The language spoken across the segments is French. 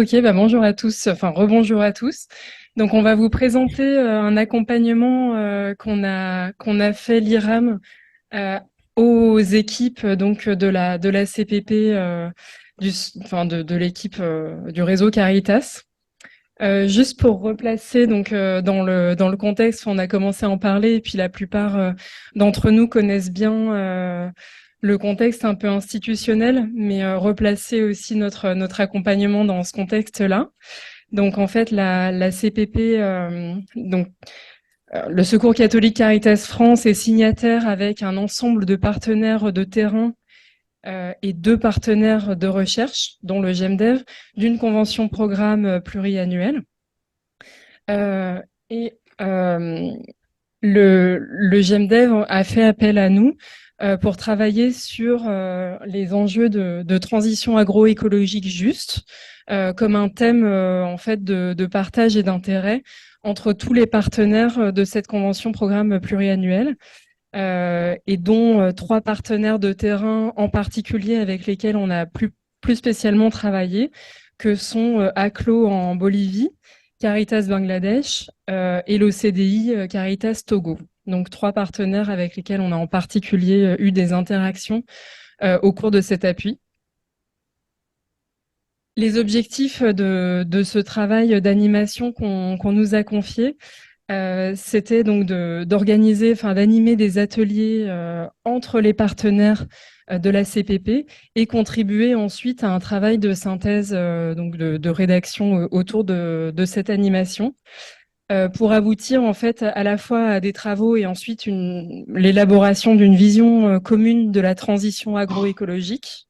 Ok, bah bonjour à tous, enfin rebonjour à tous. Donc on va vous présenter un accompagnement qu'on a fait l'IRAM euh, aux équipes donc de la CPP enfin de l'équipe du réseau Caritas. Juste pour replacer donc dans le contexte, on a commencé à en parler et puis la plupart d'entre nous connaissent bien le contexte un peu institutionnel, mais replacer aussi notre accompagnement dans ce contexte-là. Donc en fait la CPP, le Secours catholique Caritas France est signataire avec un ensemble de partenaires de terrain et 2 partenaires de recherche, dont le GEMDEV, d'une convention programme pluriannuelle. Euh, et le GEMDEV a fait appel à nous pour travailler sur les enjeux de transition agroécologique juste, comme un thème en fait de partage et d'intérêt entre tous les partenaires de cette convention programme pluriannuelle, et dont 3 partenaires de terrain en particulier avec lesquels on a plus spécialement travaillé, que sont ACLO en Bolivie, Caritas Bangladesh et l'OCDI Caritas Togo. Donc 3 partenaires avec lesquels on a en particulier eu des interactions au cours de cet appui. Les objectifs de ce travail d'animation qu'on nous a confié, c'était donc d'organiser, enfin d'animer des ateliers entre les partenaires de la CPP et contribuer ensuite à un travail de synthèse, donc de rédaction autour de cette animation, pour aboutir en fait à la fois à des travaux et ensuite l'élaboration d'une vision commune de la transition agroécologique.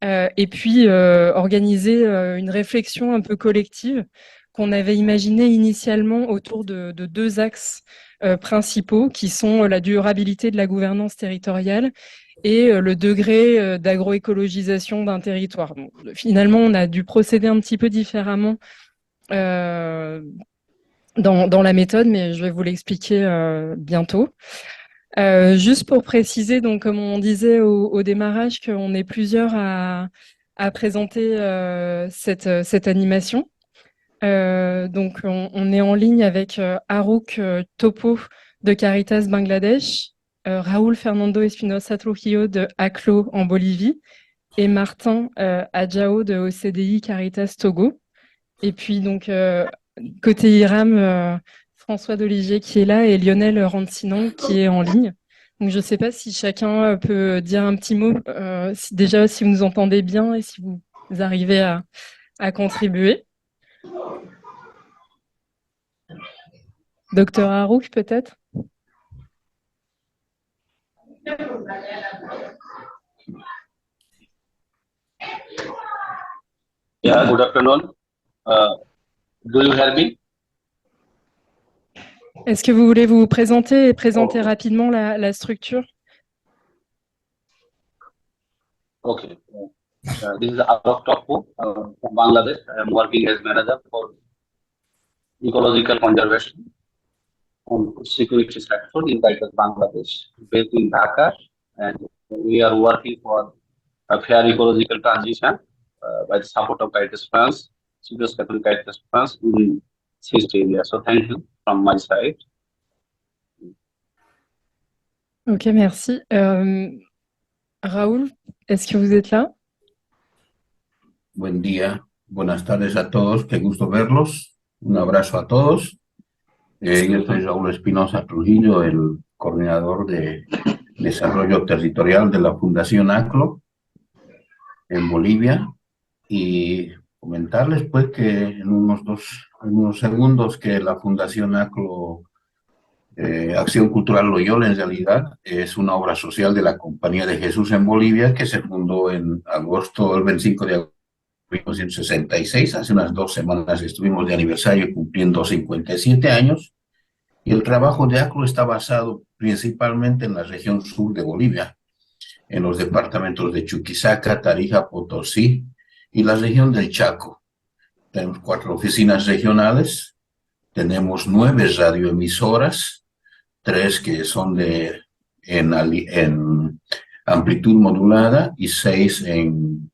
Et puis organiser une réflexion un peu collective qu'on avait imaginée initialement autour de 2 axes principaux, qui sont la durabilité de la gouvernance territoriale et le degré d'agroécologisation d'un territoire. Donc, finalement, on a dû procéder un petit peu différemment euh, dans la méthode, mais je vais vous l'expliquer bientôt. Juste pour préciser, donc comme on disait au démarrage, qu'on est plusieurs à présenter cette animation. Donc on est en ligne avec Harouk Topo de Caritas Bangladesh, Raúl Fernando Espinosa Trujillo de ACLO en Bolivie et Martin Adjao de OCDI Caritas Togo. Et puis donc côté IRAM, François Doligier qui est là et Lionel Rancinon qui est en ligne. Donc je ne sais pas si chacun peut dire un petit mot, déjà si vous nous entendez bien et si vous arrivez à contribuer. Docteur Harouk peut-être. Yeah, good afternoon. Do you hear me? Est-ce que vous voulez vous présenter et présenter rapidement la structure? Okay. This is Alok Topu from Bangladesh. I am working as manager for ecological conservation and security sector in Caritas Bangladesh, based in Dhaka, and we are working for a fair ecological transition by the support of Caritas France, Cyprus Catholic Caritas France in this area. So thank you from my side. Ok, merci. Raoul, est-ce que vous êtes là? Buen día, buenas tardes a todos, qué gusto verlos. Un abrazo a todos. Yo soy Raúl Espinosa Trujillo, el coordinador de desarrollo territorial de la Fundación ACLO en Bolivia. Y comentarles pues que en unos segundos que la Fundación ACLO Acción Cultural Loyola en realidad es una obra social de la Compañía de Jesús en Bolivia que se fundó en agosto, el 25 de agosto 1966, hace unas 2 semanas estuvimos de aniversario cumpliendo 57 años, y el trabajo de ACLO está basado principalmente en la región sur de Bolivia, en los departamentos de Chuquisaca, Tarija, Potosí y la región del Chaco. Tenemos 4 oficinas regionales, tenemos 9 radioemisoras, 3 que son en amplitud modulada y 6 en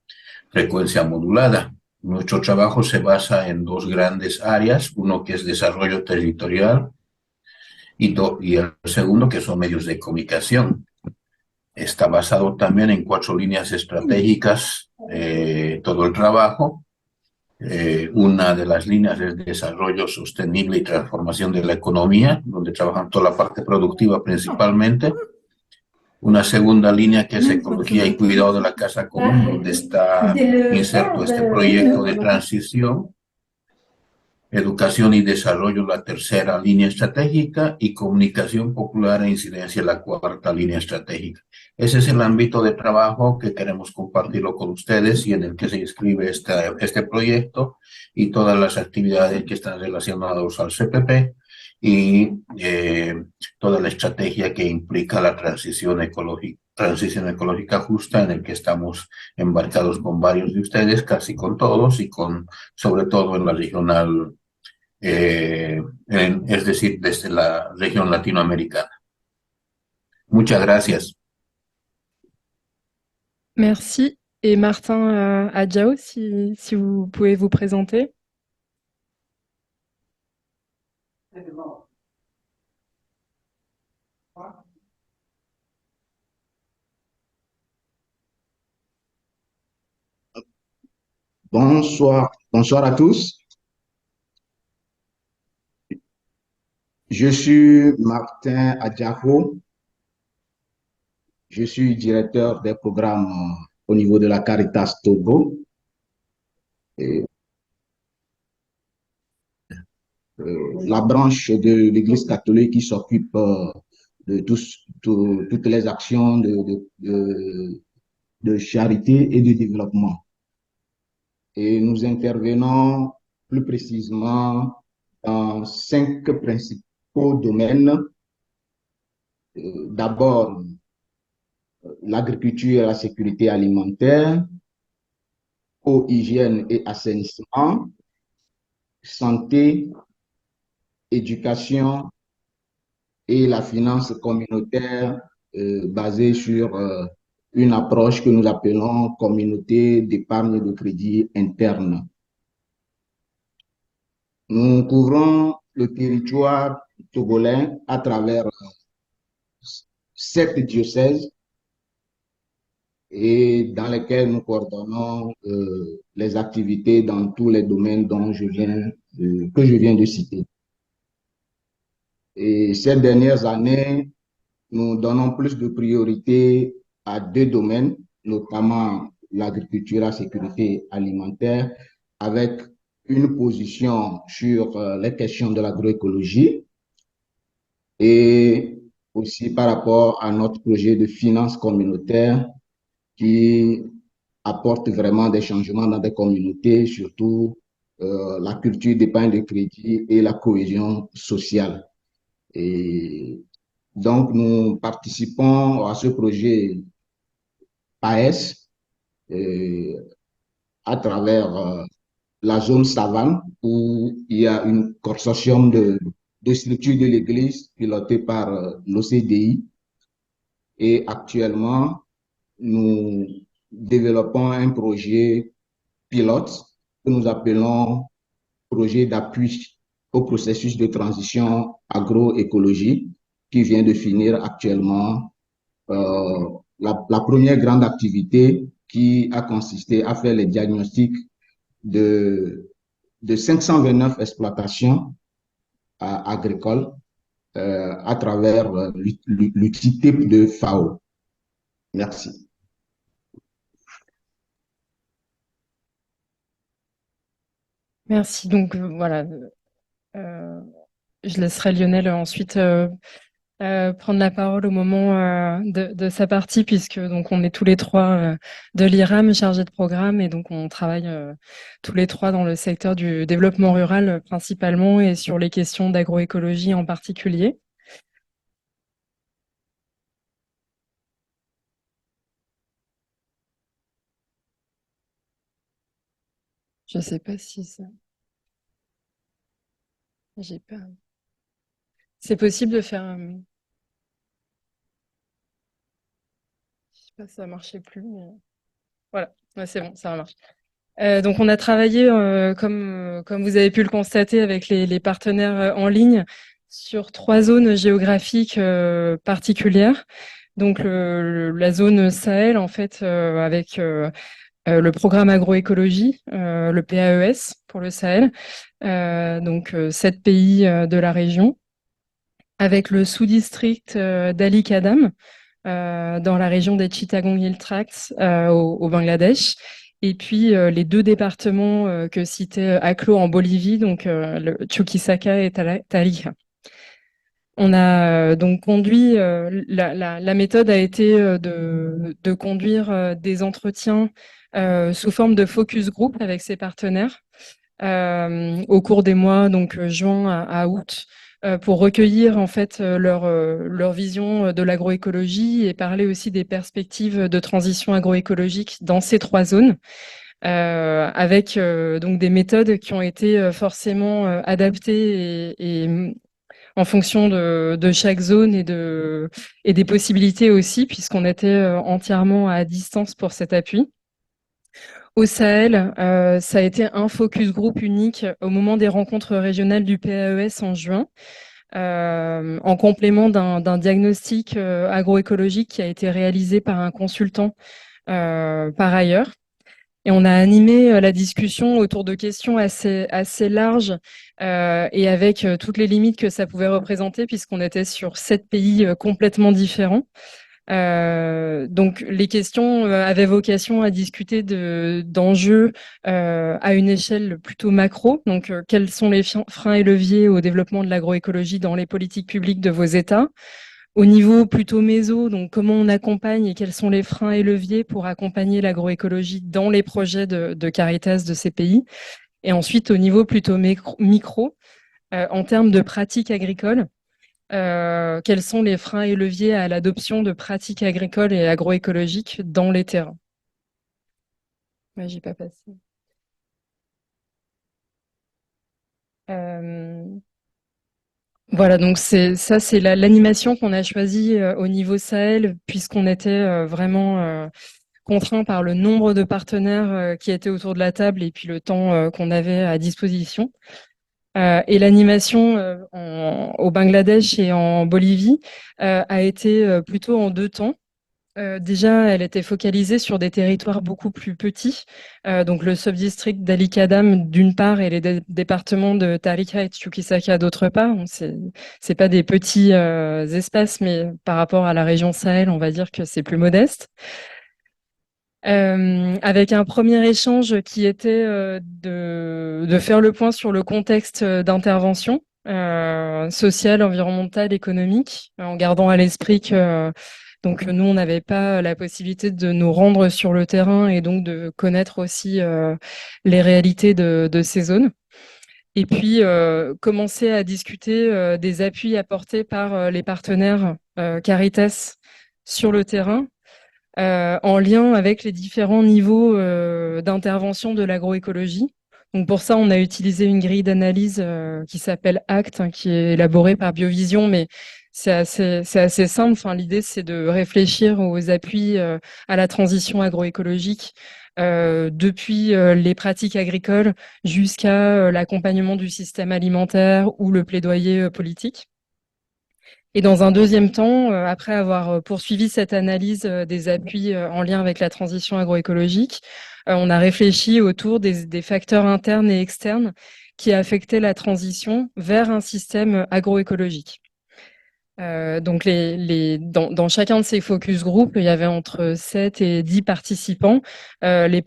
frecuencia modulada. Nuestro trabajo se basa en dos grandes áreas, uno que es desarrollo territorial y el segundo que son medios de comunicación. Está basado también en cuatro líneas estratégicas, todo el trabajo. Una de las líneas es desarrollo sostenible y transformación de la economía, donde trabajan toda la parte productiva principalmente. Una segunda línea que es ecología y cuidado de la casa común, donde está inserto este proyecto de transición. Educación y desarrollo, la tercera línea estratégica, y comunicación popular e incidencia, la cuarta línea estratégica. Ese es el ámbito de trabajo que queremos compartirlo con ustedes y en el que se inscribe este proyecto y todas las actividades que están relacionadas al CPP y toda la estrategia que implica la transición ecológica justa, en el que estamos embarcados con varios de ustedes, casi con todos, y sobre todo en la regional, es decir, desde la región latinoamericana. Muchas gracias. Merci. Et Martin Adjao, si vous pouvez vous présenter. Bonsoir à tous. Je suis Martin Adjafo. Je suis directeur des programmes au niveau de la Caritas Togo. Et, la branche de l'Église catholique qui s'occupe de toutes les actions de charité et de développement. Et nous intervenons plus précisément dans 5 principaux domaines. D'abord, l'agriculture et la sécurité alimentaire, eau, hygiène et assainissement, santé, éducation et la finance communautaire basée sur une approche que nous appelons communauté d'épargne de crédit interne. Nous couvrons le territoire togolais à travers 7 diocèses et dans lesquels nous coordonnons les activités dans tous les domaines que je viens de citer. Et ces dernières années, nous donnons plus de priorité à 2 domaines, notamment l'agriculture et la sécurité alimentaire, avec une position sur les questions de l'agroécologie et aussi par rapport à notre projet de finance communautaire qui apporte vraiment des changements dans des communautés, surtout la culture d'épargne de crédit et la cohésion sociale. Et donc, nous participons à ce projet PAES à travers la zone savane où il y a un consortium de structures de l'Église pilotées par l'OCDI. Et actuellement, nous développons un projet pilote que nous appelons projet d'appui au processus de transition agroécologie qui vient de finir actuellement la première grande activité qui a consisté à faire les diagnostics de 529 exploitations agricoles à travers l'outil type de FAO. Merci. Merci. Donc voilà, je laisserai Lionel ensuite prendre la parole au moment de sa partie, puisque donc on est tous les trois de l'IRAM, chargés de programme, et donc on travaille tous les trois dans le secteur du développement rural principalement et sur les questions d'agroécologie en particulier. Je sais pas si ça... J'ai pas... C'est possible de faire... Je sais pas si ça marchait plus, mais... Voilà, ouais, c'est bon, ça marche. Donc, on a travaillé, comme vous avez pu le constater, avec les partenaires en ligne sur 3 zones géographiques particulières. Donc, la zone Sahel, en fait, avec le programme agroécologie, le PAES pour le Sahel, donc 7 pays de la région, avec le sous-district d'Ali Kadam, dans la région des Chittagong Hill Tracts au Bangladesh. Et puis les 2 départements que citait Aklo en Bolivie, donc le Chuquisaca et Tarija. On a donc conduit, la méthode a été de conduire des entretiens sous forme de focus group avec ses partenaires au cours des mois, donc juin à août, pour recueillir en fait leur vision de l'agroécologie et parler aussi des perspectives de transition agroécologique dans ces 3 zones, avec donc des méthodes qui ont été forcément adaptées et en fonction de chaque zone et des possibilités aussi, puisqu'on était entièrement à distance pour cet appui. Au Sahel, ça a été un focus group unique au moment des rencontres régionales du PAES en juin, en complément d'un diagnostic agroécologique qui a été réalisé par un consultant par ailleurs. Et on a animé la discussion autour de questions assez larges et avec toutes les limites que ça pouvait représenter, puisqu'on était sur 7 pays complètement différents. Donc les questions avaient vocation à discuter d'enjeux à une échelle plutôt macro. Donc quels sont les freins et leviers au développement de l'agroécologie dans les politiques publiques de vos États? Au niveau plutôt méso, donc comment on accompagne et quels sont les freins et leviers pour accompagner l'agroécologie dans les projets de Caritas de ces pays? Et ensuite, au niveau plutôt micro, en termes de pratiques agricoles, quels sont les freins et leviers à l'adoption de pratiques agricoles et agroécologiques dans les terrains? Ouais, j'y ai pas passé. Voilà, donc c'est l'animation qu'on a choisie au niveau Sahel, puisqu'on était vraiment contraint par le nombre de partenaires qui étaient autour de la table et puis le temps qu'on avait à disposition. Et l'animation au Bangladesh et en Bolivie a été plutôt en 2 temps. Déjà, elle était focalisée sur des territoires beaucoup plus petits, donc le subdistrict d'Ali Kadam d'une part et les départements de Tarija et Chuquisaca d'autre part. C'est pas des petits espaces, mais par rapport à la région Sahel, on va dire que c'est plus modeste. Avec un premier échange qui était de faire le point sur le contexte d'intervention sociale, environnementale, économique, en gardant à l'esprit que donc nous, on n'avait pas la possibilité de nous rendre sur le terrain et donc de connaître aussi les réalités de ces zones. Et puis commencer à discuter des appuis apportés par les partenaires Caritas sur le terrain en lien avec les différents niveaux d'intervention de l'agroécologie. Donc pour ça, on a utilisé une grille d'analyse qui s'appelle ACT, qui est élaborée par Biovision, mais c'est assez simple. Enfin, l'idée, c'est de réfléchir aux appuis à la transition agroécologique depuis les pratiques agricoles jusqu'à l'accompagnement du système alimentaire ou le plaidoyer politique. Et dans un deuxième temps, après avoir poursuivi cette analyse des appuis en lien avec la transition agroécologique, on a réfléchi autour des facteurs internes et externes qui affectaient la transition vers un système agroécologique. Donc dans chacun de ces focus group, il y avait entre 7 et 10 participants. Les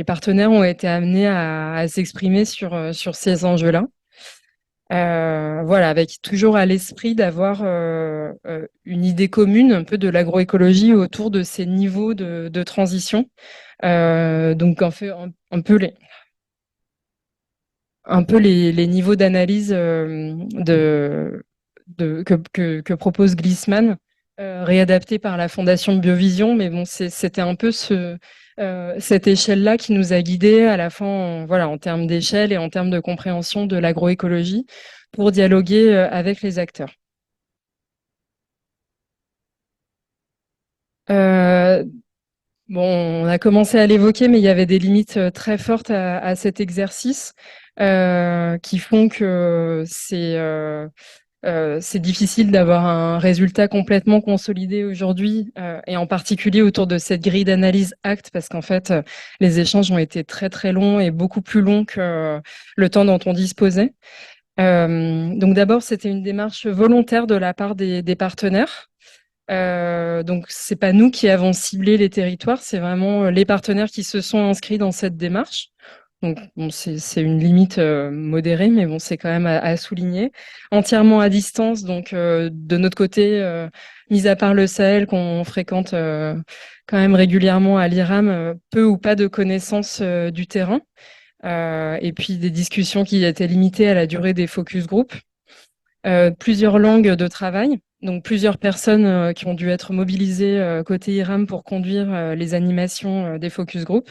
partenaires ont été amenés à s'exprimer sur ces enjeux-là. Voilà, avec toujours à l'esprit d'avoir une idée commune un peu de l'agroécologie autour de ces niveaux de transition. Donc en fait un peu les niveaux d'analyse que propose Glissman, réadapté par la Fondation de Biovision. Mais bon, c'était un peu cette échelle-là qui nous a guidés à la fin, voilà, en termes d'échelle et en termes de compréhension de l'agroécologie pour dialoguer avec les acteurs. Bon, on a commencé à l'évoquer, mais il y avait des limites très fortes à cet exercice qui font que c'est difficile d'avoir un résultat complètement consolidé aujourd'hui, et en particulier autour de cette grille d'analyse ACT, parce qu'en fait, les échanges ont été très très longs et beaucoup plus longs que le temps dont on disposait. Donc d'abord, c'était une démarche volontaire de la part des partenaires. Donc c'est pas nous qui avons ciblé les territoires, c'est vraiment les partenaires qui se sont inscrits dans cette démarche. Donc bon, c'est une limite modérée, mais bon, c'est quand même à souligner. Entièrement à distance, donc de notre côté, mis à part le Sahel qu'on fréquente quand même régulièrement à l'IRAM, peu ou pas de connaissances du terrain. Et puis des discussions qui étaient limitées à la durée des focus group. Plusieurs langues de travail, donc plusieurs personnes qui ont dû être mobilisées côté IRAM pour conduire les animations des focus group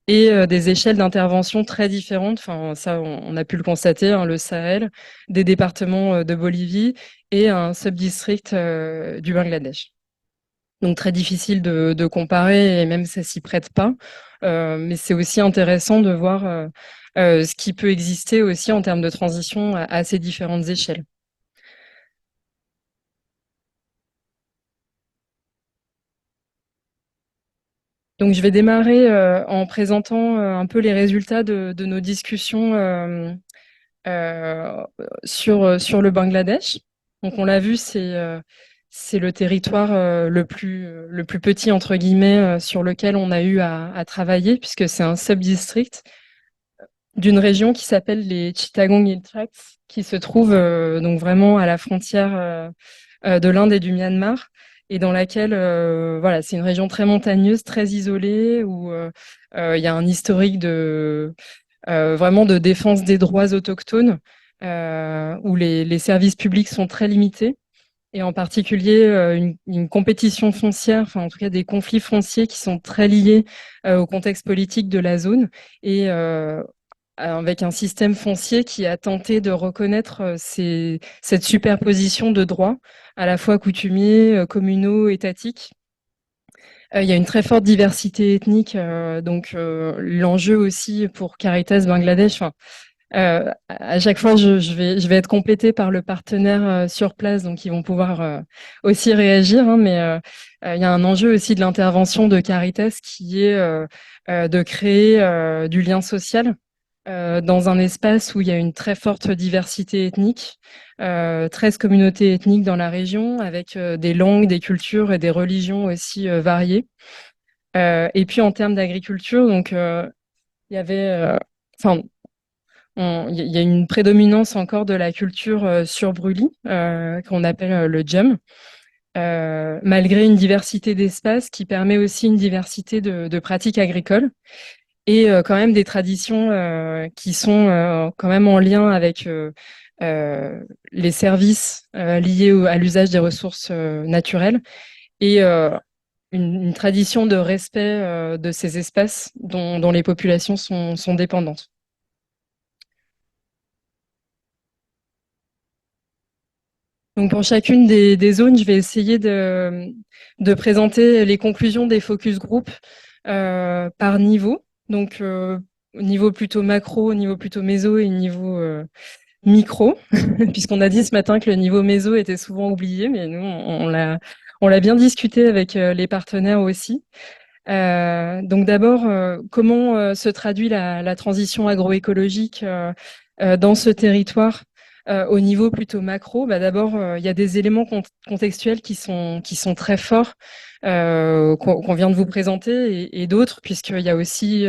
et des échelles d'intervention très différentes. Enfin, ça, on a pu le constater, hein, le Sahel, des départements de Bolivie et un subdistrict du Bangladesh. Donc très difficile de comparer et même ça s'y prête pas. Mais c'est aussi intéressant de voir ce qui peut exister aussi en termes de transition à ces différentes échelles. Donc, je vais démarrer en présentant un peu les résultats de nos discussions euh, sur le Bangladesh. Donc, on l'a vu, c'est le territoire le plus petit, entre guillemets, sur lequel on a eu à travailler, puisque c'est un sub-district d'une région qui s'appelle les Chittagong Hill Tracts, qui se trouve donc vraiment à la frontière de l'Inde et du Myanmar, et dans laquelle, voilà, c'est une région très montagneuse, très isolée, où il y a un historique vraiment de défense des droits autochtones, où les services publics sont très limités, et en particulier une compétition foncière, enfin en tout cas des conflits fonciers qui sont très liés au contexte politique de la zone, et avec un système foncier qui a tenté de reconnaître cette superposition de droits, à la fois coutumiers, communaux, étatiques. Il y a une très forte diversité ethnique, donc l'enjeu aussi pour Caritas Bangladesh, enfin, à chaque fois, je vais être complétée par le partenaire sur place, donc ils vont pouvoir aussi réagir, hein, mais il y a un enjeu aussi de l'intervention de Caritas qui est de créer du lien social dans un espace où il y a une très forte diversité ethnique, 13 communautés ethniques dans la région, avec des langues, des cultures et des religions aussi variées. Et puis en termes d'agriculture, donc il y avait, enfin, il y a une prédominance encore de la culture sur brûlis, qu'on appelle le djem, malgré une diversité d'espaces qui permet aussi une diversité de pratiques agricoles et quand même des traditions qui sont quand même en lien avec les services liés à l'usage des ressources naturelles et une tradition de respect de ces espaces dont les populations sont dépendantes. Donc pour chacune des zones, je vais essayer de présenter les conclusions des focus group par niveau. Donc niveau plutôt macro, niveau plutôt méso et niveau micro, puisqu'on a dit ce matin que le niveau méso était souvent oublié, mais nous on l'a bien discuté avec les partenaires aussi. Donc d'abord, comment se traduit la transition agroécologique dans ce territoire au niveau plutôt macro? Bah d'abord, il y a des éléments contextuels qui sont très forts, qu'on vient de vous présenter, et d'autres, puisqu'il y a aussi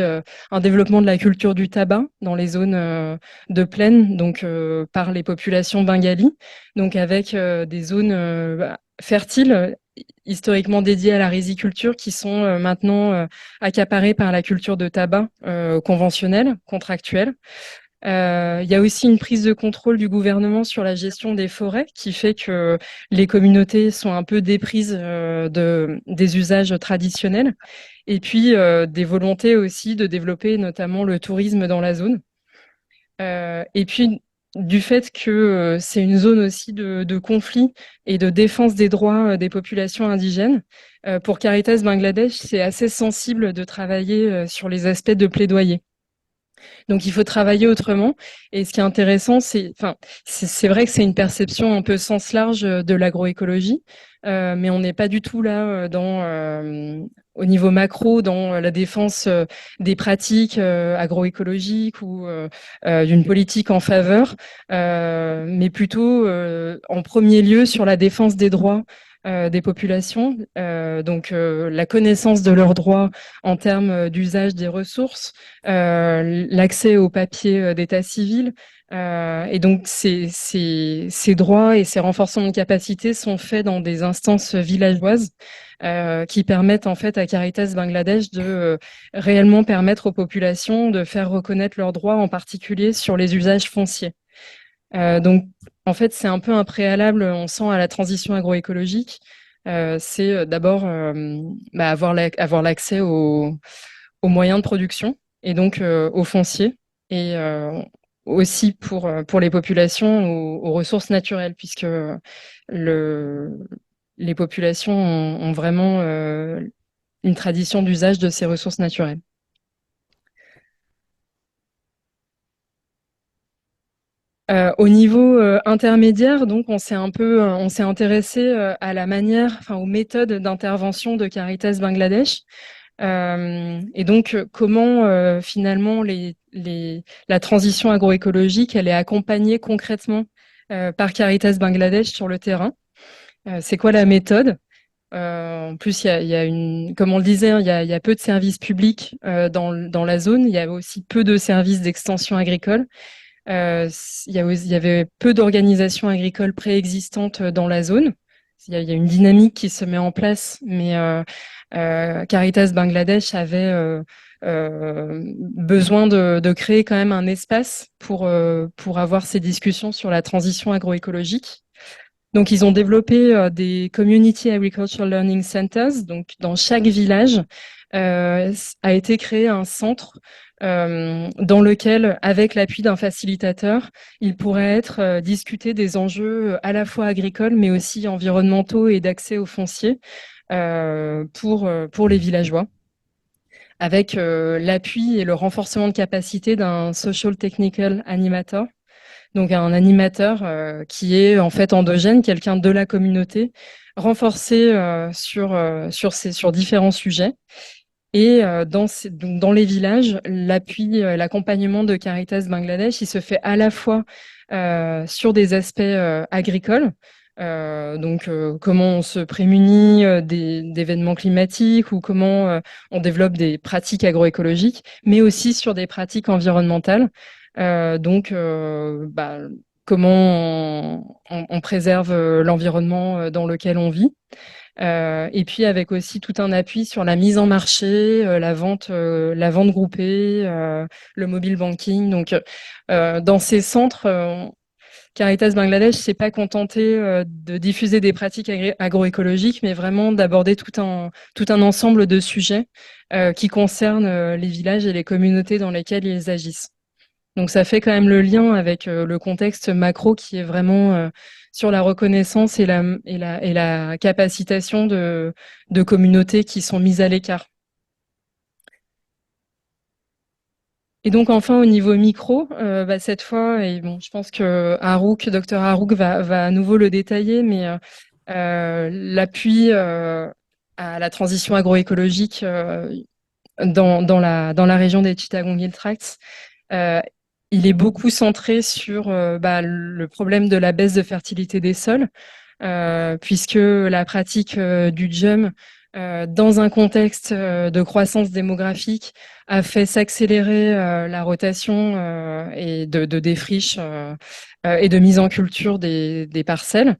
un développement de la culture du tabac dans les zones de plaine, donc par les populations bengalis, donc avec des zones fertiles historiquement dédiées à la riziculture qui sont maintenant accaparées par la culture de tabac conventionnelle, contractuelle. Il y a aussi une prise de contrôle du gouvernement sur la gestion des forêts qui fait que les communautés sont un peu déprises des usages traditionnels et puis des volontés aussi de développer notamment le tourisme dans la zone. Et puis du fait que c'est une zone aussi de conflit et de défense des droits des populations indigènes. Pour Caritas Bangladesh, c'est assez sensible de travailler sur les aspects de plaidoyer. Donc il faut travailler autrement. Et ce qui est intéressant, c'est vrai que c'est une perception un peu sens large de l'agroécologie, mais on n'est pas du tout là au niveau macro dans la défense des pratiques agroécologiques ou d'une politique en faveur, mais plutôt en premier lieu sur la défense des droits des populations, donc la connaissance de leurs droits en termes d'usage des ressources, l'accès aux papiers d'état civil. Et donc, ces droits et ces renforcements de capacité sont faits dans des instances villageoises qui permettent en fait à Caritas Bangladesh de réellement permettre aux populations de faire reconnaître leurs droits, en particulier sur les usages fonciers. Donc, en fait, c'est un peu un préalable, on sent, à la transition agroécologique. C'est d'abord avoir l'accès aux moyens de production et donc aux fonciers et aussi pour les populations aux ressources naturelles, puisque les populations ont vraiment une tradition d'usage de ces ressources naturelles. Au niveau intermédiaire, donc on s'est intéressé à la manière, enfin aux méthodes d'intervention de Caritas Bangladesh. Et donc, comment finalement la transition agroécologique, elle est accompagnée concrètement par Caritas Bangladesh sur le terrain. C'est quoi la méthode? En plus, comme on le disait, hein, il y a peu de services publics dans la zone. Il y a aussi peu de services d'extension agricole. Il y avait peu d'organisations agricoles préexistantes dans la zone. Il y a une dynamique qui se met en place, mais Caritas Bangladesh avait besoin de créer quand même un espace pour avoir ces discussions sur la transition agroécologique. Donc, ils ont développé des Community Agricultural Learning Centers. Donc, dans chaque village a été créé un centre dans lequel, avec l'appui d'un facilitateur, il pourrait être discuté des enjeux à la fois agricoles, mais aussi environnementaux et d'accès aux fonciers pour les villageois, avec l'appui et le renforcement de capacité d'un Social Technical Animator, donc un animateur qui est en fait endogène, quelqu'un de la communauté, renforcé sur différents sujets. Et donc dans les villages, l'accompagnement de Caritas Bangladesh, il se fait à la fois sur des aspects agricoles, donc comment on se prémunit d'événements climatiques ou comment on développe des pratiques agroécologiques, mais aussi sur des pratiques environnementales. Donc, comment on préserve l'environnement dans lequel on vit. Et puis avec aussi tout un appui sur la mise en marché, la vente groupée, le mobile banking. Donc, dans ces centres, Caritas Bangladesh s'est pas contenté de diffuser des pratiques agroécologiques, mais vraiment d'aborder tout un ensemble de sujets qui concernent les villages et les communautés dans lesquelles ils agissent. Donc ça fait quand même le lien avec le contexte macro qui est vraiment sur la reconnaissance et la capacitation de communautés qui sont mises à l'écart. Et donc enfin au niveau micro, cette fois, et bon, je pense que Dr Harouk va à nouveau le détailler, mais l'appui à la transition agroécologique dans la région des Chittagong Hill Tracts, il est beaucoup centré sur le problème de la baisse de fertilité des sols, puisque la pratique du GEM, dans un contexte de croissance démographique, a fait s'accélérer la rotation et de défriche et de mise en culture des parcelles.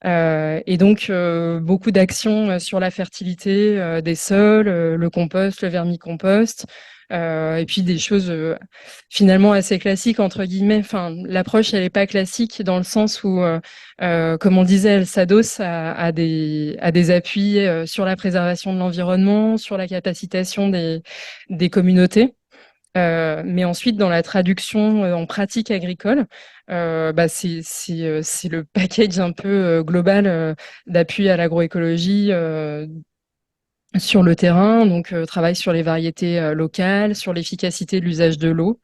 Et donc, beaucoup d'actions sur la fertilité des sols, le compost, le vermicompost, et puis des choses finalement assez classiques, entre guillemets. Enfin, l'approche, elle n'est pas classique dans le sens où, comme on disait, elle s'adosse à des appuis sur la préservation de l'environnement, sur la capacitation des communautés. Mais ensuite, dans la traduction en pratique agricole, c'est le package un peu global d'appui à l'agroécologie sur le terrain, donc travail sur les variétés locales, sur l'efficacité de l'usage de l'eau.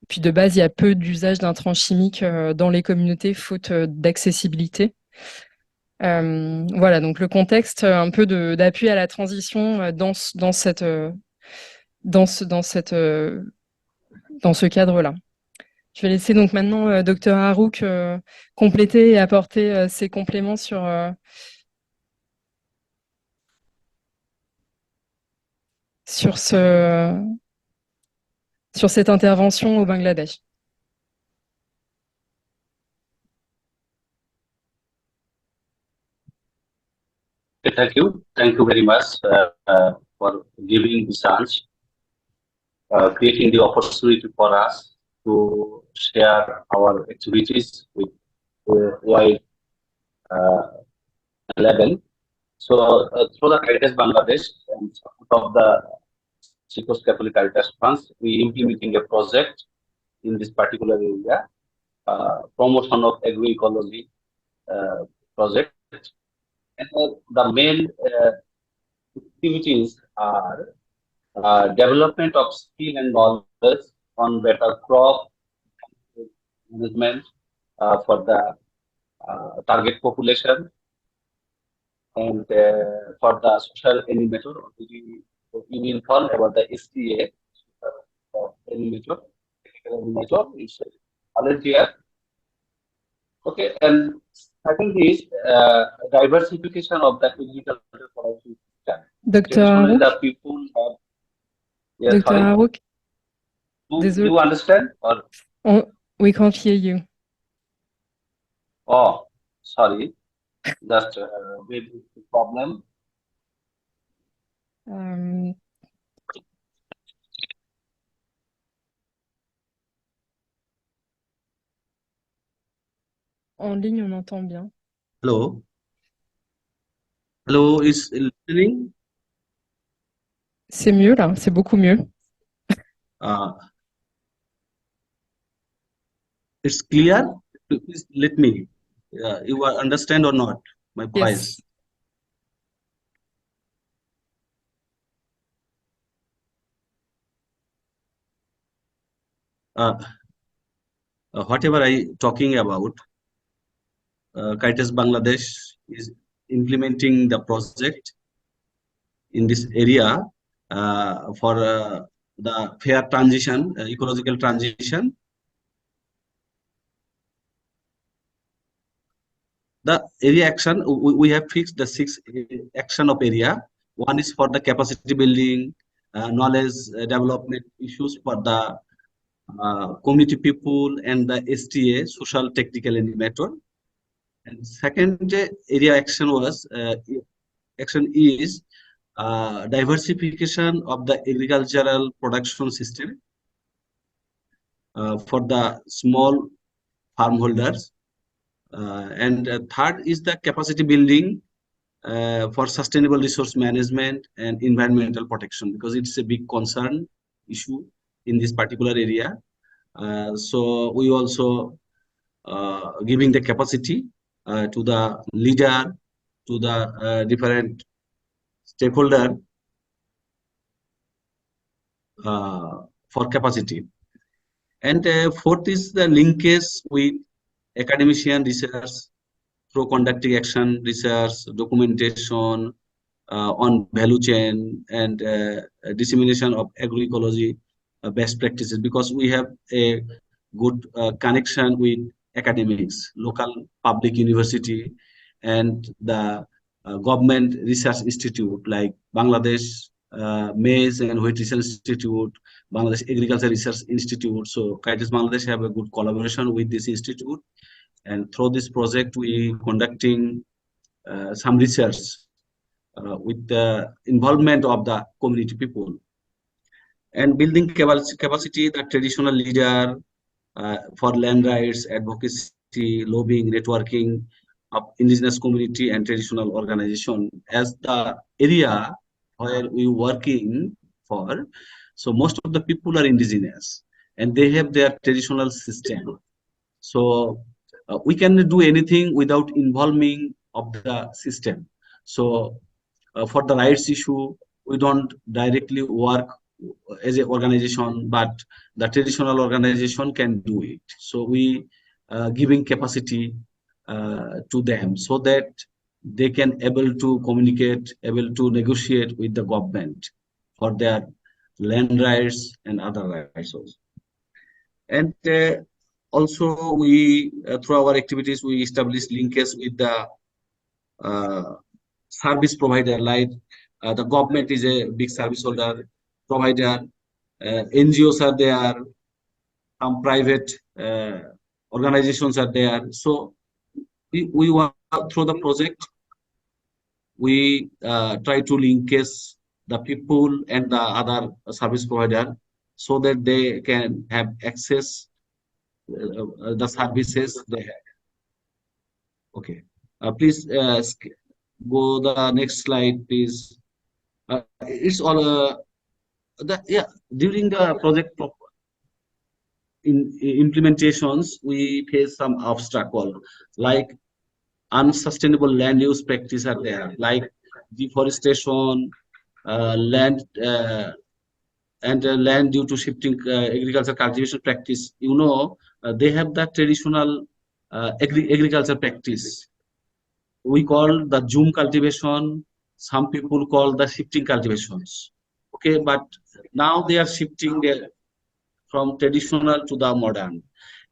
Puis de base, il y a peu d'usage d'intrants chimiques dans les communautés, faute d'accessibilité. Voilà, donc le contexte un peu d'appui à la transition dans ce cadre-là. Je vais laisser donc maintenant Dr Harouk compléter et apporter ses compléments sur cette intervention au Bangladesh. Thank you. Thank you very much for giving the chance, creating the opportunity for us to share our activities with wide level. So, through the Caritas Bangladesh and support of the Chicos Catholic Caritas Funds, we implementing a project in this particular area, promotion of agroecology project. And the main activities are development of skill and knowledge on better crop management for the target population, and for the social animator, we inform about the STA animator. Animator is volunteer. Okay, and second is diversification of the agricultural production system. Dr Traditionally, Harouk, the people have. Yes, Dr sorry. Harouk, Do you understand? Or we can't hear you. oh, sorry, just with the problem. En ligne, on entend bien. Hello. Hello, is listening? C'est mieux là, c'est beaucoup mieux. It's clear? Please let me. You understand or not my voice? Yes. Whatever I talking about, Caritas Bangladesh is implementing the project in this area for the fair transition, ecological transition. The area action, we have fixed the 6 action of area. One is for the capacity building, knowledge development issues for the community people and the STA, social technical animator. And second area action was action is diversification of the agricultural production system for the small farm holders. And third is the capacity building for sustainable resource management and environmental protection, because it's a big concern issue in this particular area. So we also giving the capacity to the leader, to the different stakeholder for capacity. And fourth is the linkage with academician research through conducting action research, documentation on value chain, and dissemination of agroecology best practices, because we have a good connection with academics, local public university, and the government research institute like Bangladesh Maize and Wheat Research Institute, Bangladesh Agriculture Research Institute. So Caritas Bangladesh have a good collaboration with this institute, and through this project we conducting some research with the involvement of the community people, and building capacity the traditional leader for land rights advocacy, lobbying, networking of indigenous community and traditional organization as the area where we working for. So most of the people are indigenous and they have their traditional system. So we can do anything without involving of the system. So for the rights issue, we don't directly work as an organization, but the traditional organization can do it. So we giving capacity to them so that they can able to communicate, able to negotiate with the government for their land rights and other rights also. And also we through our activities we establish linkage with the service provider, like the government is a big service holder provider, NGOs are there, some private organizations are there. So we want through the project we try to linkage the people and the other service provider so that they can have access the services they have. Okay, please go the next slide, please. It's all during the project implementations we face some obstacle, like unsustainable land use practice are there, like deforestation, land and land due to shifting agriculture cultivation practice. They have the traditional agriculture practice. We call the zoom cultivation. Some people call the shifting cultivations. Okay, but now they are shifting from traditional to the modern.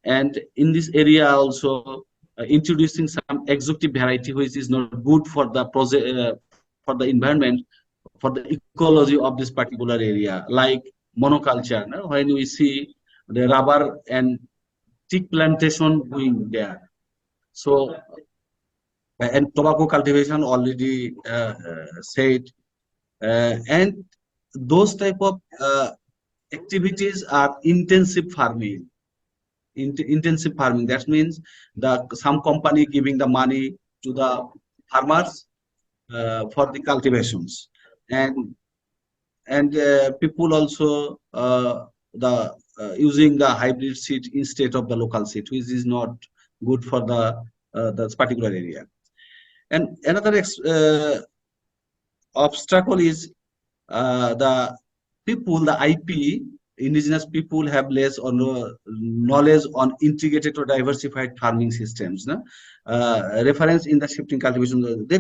And in this area also introducing some exotic variety which is not good for the project, for the environment, for the ecology of this particular area, like monoculture. No? When we see the rubber and teak plantation going there. So, and tobacco cultivation already said, and those type of activities are intensive farming. Intensive farming, that means some company giving the money to the farmers for the cultivations, and people also using the hybrid seed instead of the local seed, which is not good for the particular area. And another obstacle is the people, the IP, indigenous people have less or no knowledge on integrated or diversified farming systems. No? Reference in the shifting cultivation, they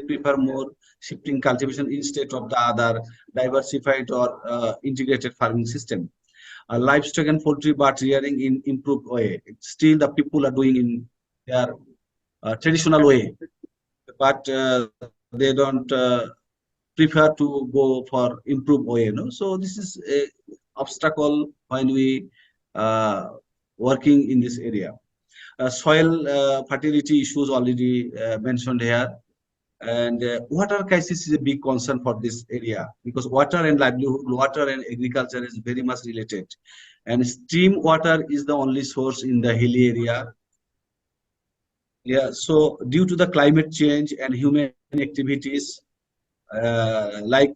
prefer more shifting cultivation instead of the other diversified or integrated farming system. Livestock and poultry bird rearing in improved way. Still, the people are doing in their traditional way, but they don't prefer to go for improved way. So this is a obstacle when we working in this area. Soil fertility issues already mentioned here, and water crisis is a big concern for this area because water and livelihood, water and agriculture is very much related, and stream water is the only source in the hilly area. Yeah, so due to the climate change and human activities, like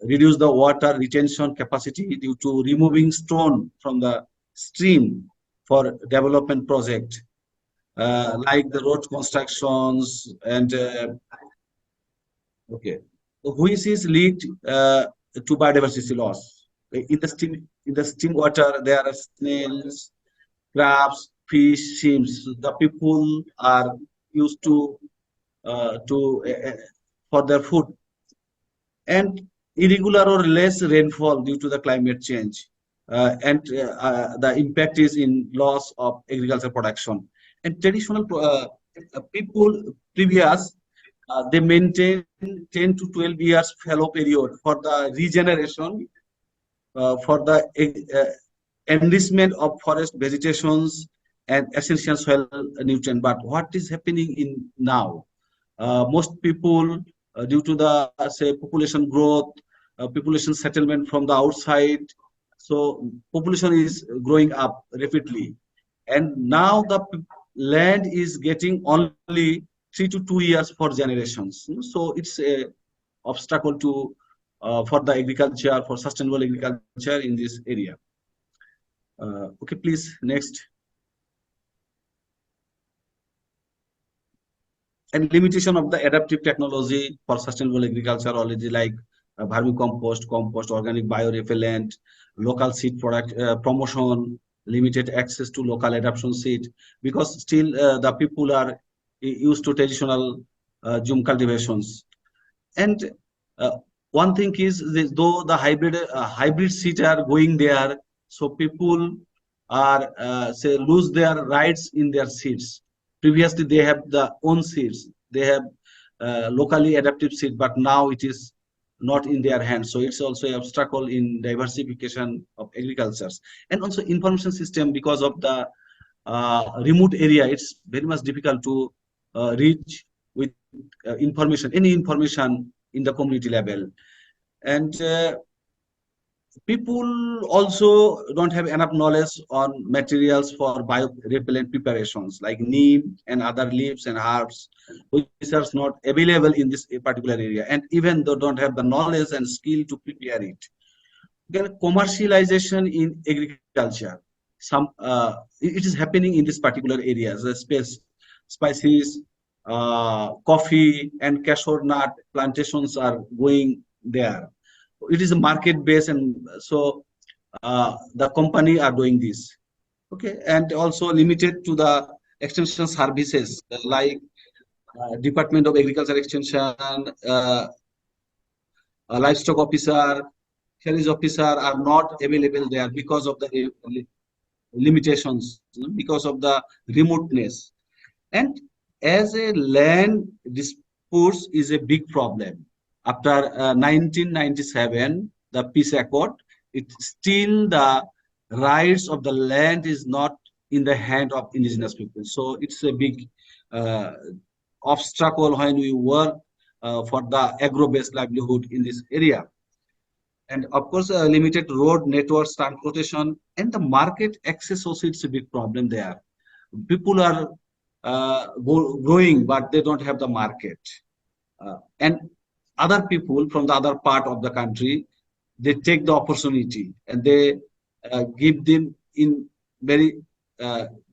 reduce the water retention capacity due to removing stone from the stream for development project, like the road constructions and okay, which is lead to biodiversity loss. In the steam water, there are snails, crabs, fish, shrimps. The people are used to for their food, and irregular or less rainfall due to the climate change, and the impact is in loss of agricultural production. And traditional people previous they maintain 10 to 12 years fallow period for the regeneration, for the enrichment of forest vegetations and essential soil nutrient. But what is happening in now? Most people, due to the say population growth, population settlement from the outside, so population is growing up rapidly, and now the land is getting only 3 to 2 years for generations. So it's a obstacle to for the agriculture, for sustainable agriculture in this area. Okay, please, next. And limitation of the adaptive technology for sustainable agriculture already, like vermicompost, compost, organic biorepellent, local seed product promotion, limited access to local adoption seed, because still the people are used to traditional Zoom cultivations. And one thing is, though the hybrid seeds are going there, so people are say lose their rights in their seeds. Previously, they have the own seeds, they have locally adaptive seed, but now it is not in their hands. So it's also an obstacle in diversification of agricultures, and also information system, because of the remote area. It's very much difficult to reach with information, any information in the community level. And people also don't have enough knowledge on materials for biorepellent preparations like neem and other leaves and herbs, which are not available in this particular area. And even though don't have the knowledge and skill to prepare it. Then commercialization in agriculture. It is happening in this particular areas. The spices, coffee, and cashew nut plantations are going there. It is a market base, and so the company are doing this. Okay, and also limited to the extension services like Department of Agriculture Extension, livestock officer, health officer are not available there because of the limitations, because of the remoteness. And as a land disputes is a big problem. After 1997, the peace accord, it's still the rights of the land is not in the hand of indigenous people. So it's a big obstacle when we work for the agro-based livelihood in this area. And of course, limited road networks, transportation, and the market access also, it's a big problem there. People are growing, but they don't have the market. And other people from the other part of the country, they take the opportunity and they give them in very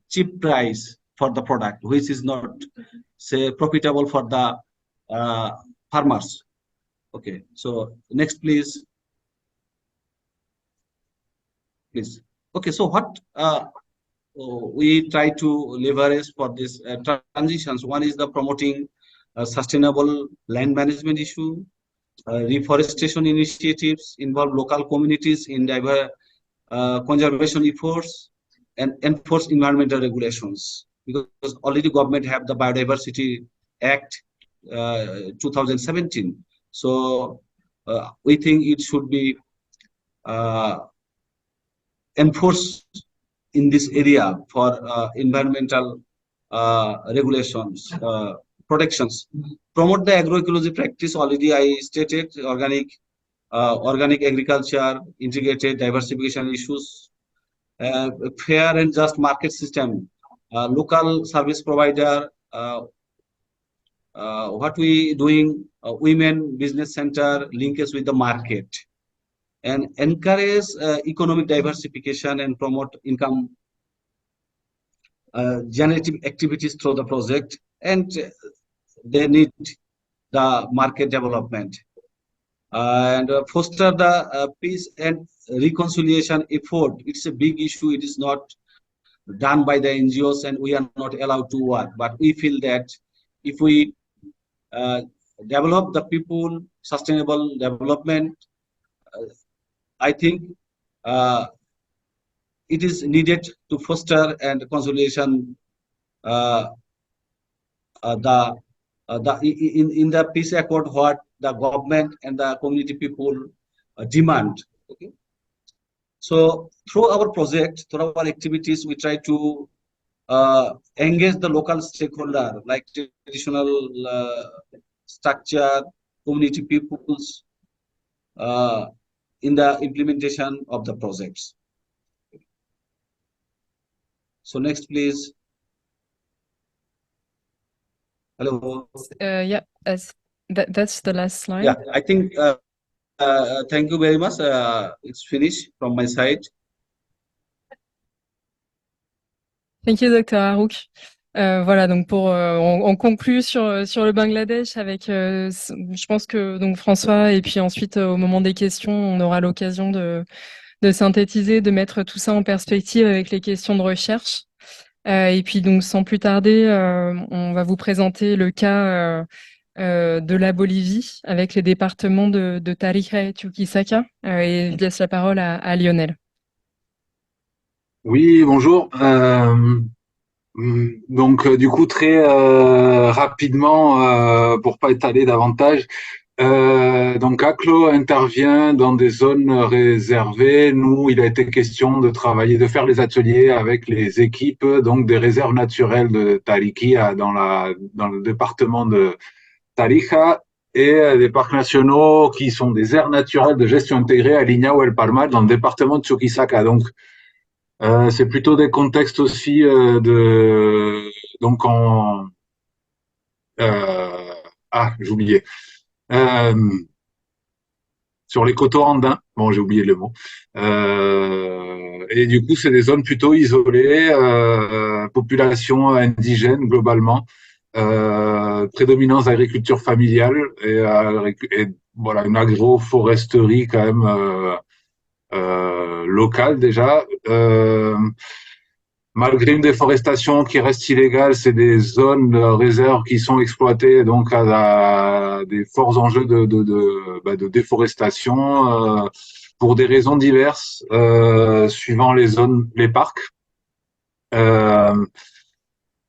cheap price for the product, which is not, say, profitable for the farmers. Okay, so next, please. Please. Okay, so what we try to leverage for this transitions? One is the promoting sustainable land management issue, reforestation initiatives, involve local communities in conservation efforts, and enforce environmental regulations. Because already government have the Biodiversity Act 2017. So we think it should be enforced in this area for environmental regulations, protections. Promote the agroecology practice, already I stated, organic agriculture, integrated diversification issues, fair and just market system, local service provider, what we doing, women business center, linkage with the market, and encourage economic diversification and promote income generative activities through the project. And they need the market development, and foster the peace and reconciliation effort. It's a big issue. It is not done by the NGOs, and we are not allowed to work. But we feel that if we develop the people, sustainable development, I think it is needed to foster and consolidation in the peace accord what the government and the community people demand. Okay, so through our project, through our activities, we try to engage the local stakeholder like traditional structure, community peoples in the implementation of the projects. So next, please. Hello. Yeah, that's the last slide. Yeah, I think Thank you very much. It's finished from my side. Thank you, Dr. Harouk. Voilà, donc on conclut sur le Bangladesh avec, je pense que donc François et puis ensuite au moment des questions, on aura l'occasion de synthétiser, de mettre tout ça en perspective avec les questions de recherche. Et puis donc sans plus tarder, on va vous présenter le cas de la Bolivie avec les départements de Tarija et Chuquisaca. Et je laisse la parole à Lionel. Oui, bonjour. Donc, du coup, très rapidement, pour pas étaler davantage, donc ACLO intervient dans des zones réservées. Nous, il a été question de travailler, de faire les ateliers avec les équipes donc des réserves naturelles de Tariquía dans le département de Tarija et des parcs nationaux qui sont des aires naturelles de gestion intégrée à Liña ou El Palmar dans le département de Chuquisaca. Donc, c'est plutôt des contextes aussi donc j'ai oublié. Sur les coteaux andins, bon, j'ai oublié le mot. Et du coup, c'est des zones plutôt isolées, population indigène globalement, prédominance d'agriculture familiale et voilà une agroforesterie quand même locale déjà. Malgré une déforestation qui reste illégale, c'est des zones de réserve qui sont exploitées donc à des forts enjeux de déforestation pour des raisons diverses suivant les zones, les parcs.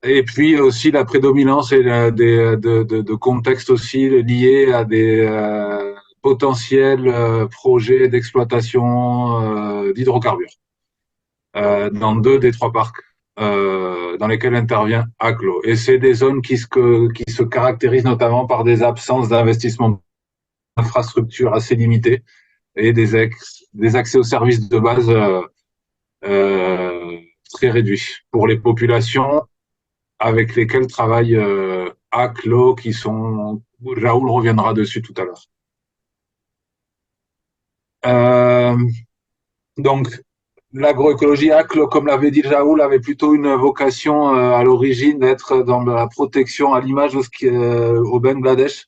Et puis aussi la prédominance et de contextes aussi liés à des potentiels projets d'exploitation d'hydrocarbures dans 2 des 3 parcs dans lesquels intervient ACLO. Et c'est des zones qui se caractérisent notamment par des absences d'investissement d'infrastructures assez limitées et des accès aux services de base très réduits pour les populations avec lesquelles travaille ACLO, qui sont, Raoul reviendra dessus tout à l'heure. Donc, l'agroécologie ACLO, comme l'avait dit Raoul, avait plutôt une vocation à l'origine d'être dans la protection, à l'image de ce qui au Bangladesh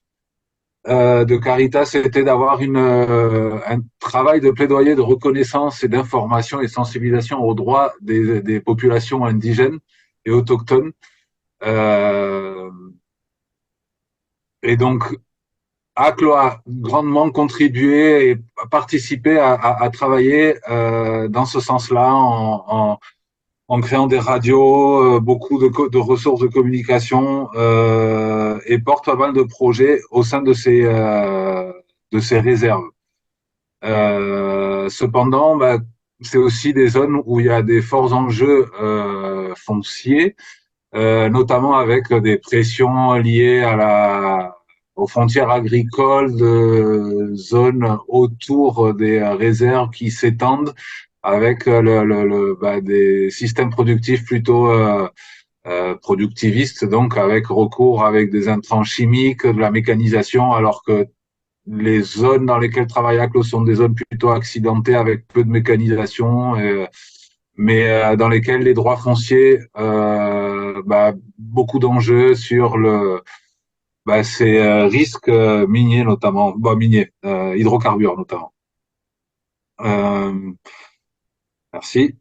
de Caritas, c'était d'avoir un travail de plaidoyer, de reconnaissance et d'information et sensibilisation aux droits des populations indigènes et autochtones. Et donc, ACLO a grandement contribué et participé à travailler dans ce sens-là en créant des radios, beaucoup de ressources de communication et porte pas mal de projets au sein de ces réserves. Cependant, c'est aussi des zones où il y a des forts enjeux fonciers, notamment avec des pressions liées aux frontières agricoles de zones autour des réserves qui s'étendent avec des systèmes productifs plutôt productivistes, donc avec recours avec des intrants chimiques, de la mécanisation, alors que les zones dans lesquelles travaille ACLO sont des zones plutôt accidentées avec peu de mécanisation, mais dans lesquelles les droits fonciers, beaucoup d'enjeux sur ces risques miniers notamment, hydrocarbures notamment. Merci.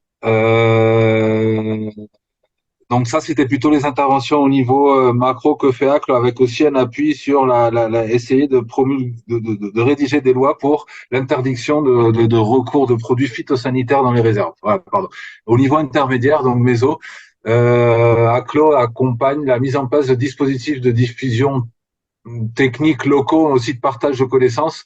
Donc ça, c'était plutôt les interventions au niveau macro que fait ACLO, avec aussi un appui sur essayer de rédiger des lois pour l'interdiction de recours de produits phytosanitaires dans les réserves. Voilà, pardon. Au niveau intermédiaire, donc méso, ACLO accompagne la mise en place de dispositifs de diffusion techniques locaux, aussi de partage de connaissances,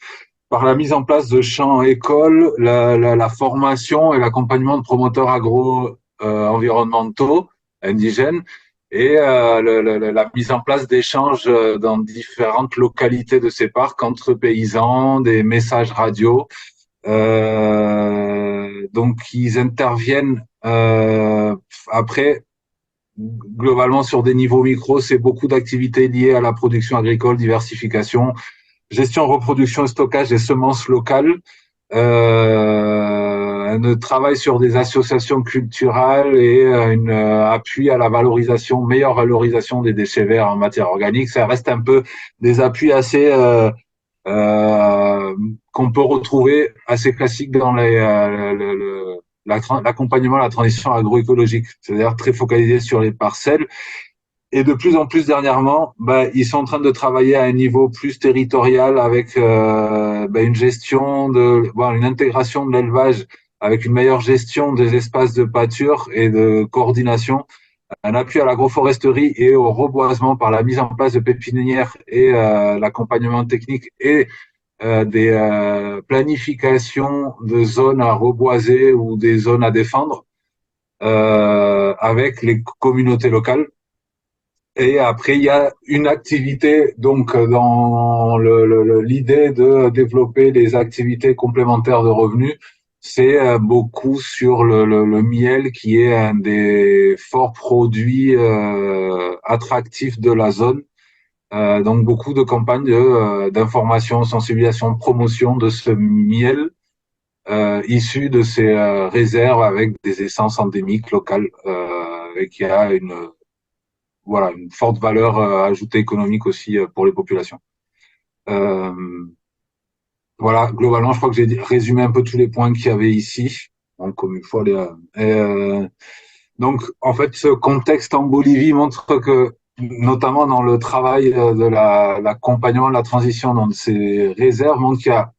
par la mise en place de champs écoles, la formation et l'accompagnement de promoteurs agro-environnementaux indigènes et la mise en place d'échanges dans différentes localités de ces parcs entre paysans, des messages radio. Donc, ils interviennent après, globalement sur des niveaux micro, c'est beaucoup d'activités liées à la production agricole, diversification, gestion, reproduction et stockage des semences locales. Un travail sur des associations culturelles et un appui à la valorisation, meilleure valorisation des déchets verts en matière organique. Ça reste un peu des appuis assez qu'on peut retrouver assez classiques dans l'accompagnement à la transition agroécologique, c'est-à-dire très focalisé sur les parcelles. Et de plus en plus dernièrement, ils sont en train de travailler à un niveau plus territorial avec une gestion une intégration de l'élevage avec une meilleure gestion des espaces de pâture et de coordination, un appui à l'agroforesterie et au reboisement par la mise en place de pépinières et l'accompagnement technique et des planifications de zones à reboiser ou des zones à défendre avec les communautés locales. Et après, il y a une activité, donc, dans l'idée de développer des activités complémentaires de revenus, c'est beaucoup sur le miel, qui est un des forts produits attractifs de la zone. Donc, beaucoup de campagnes d'information, sensibilisation, promotion de ce miel issu de ces réserves avec des essences endémiques locales et qui a une forte valeur ajoutée économique aussi pour les populations. Voilà, globalement, je crois que j'ai résumé un peu tous les points qu'il y avait ici. Donc, comme il faut donc, en fait, ce contexte en Bolivie montre que, notamment dans le travail de l'accompagnement de la transition dans ces réserves, montre qu'il y a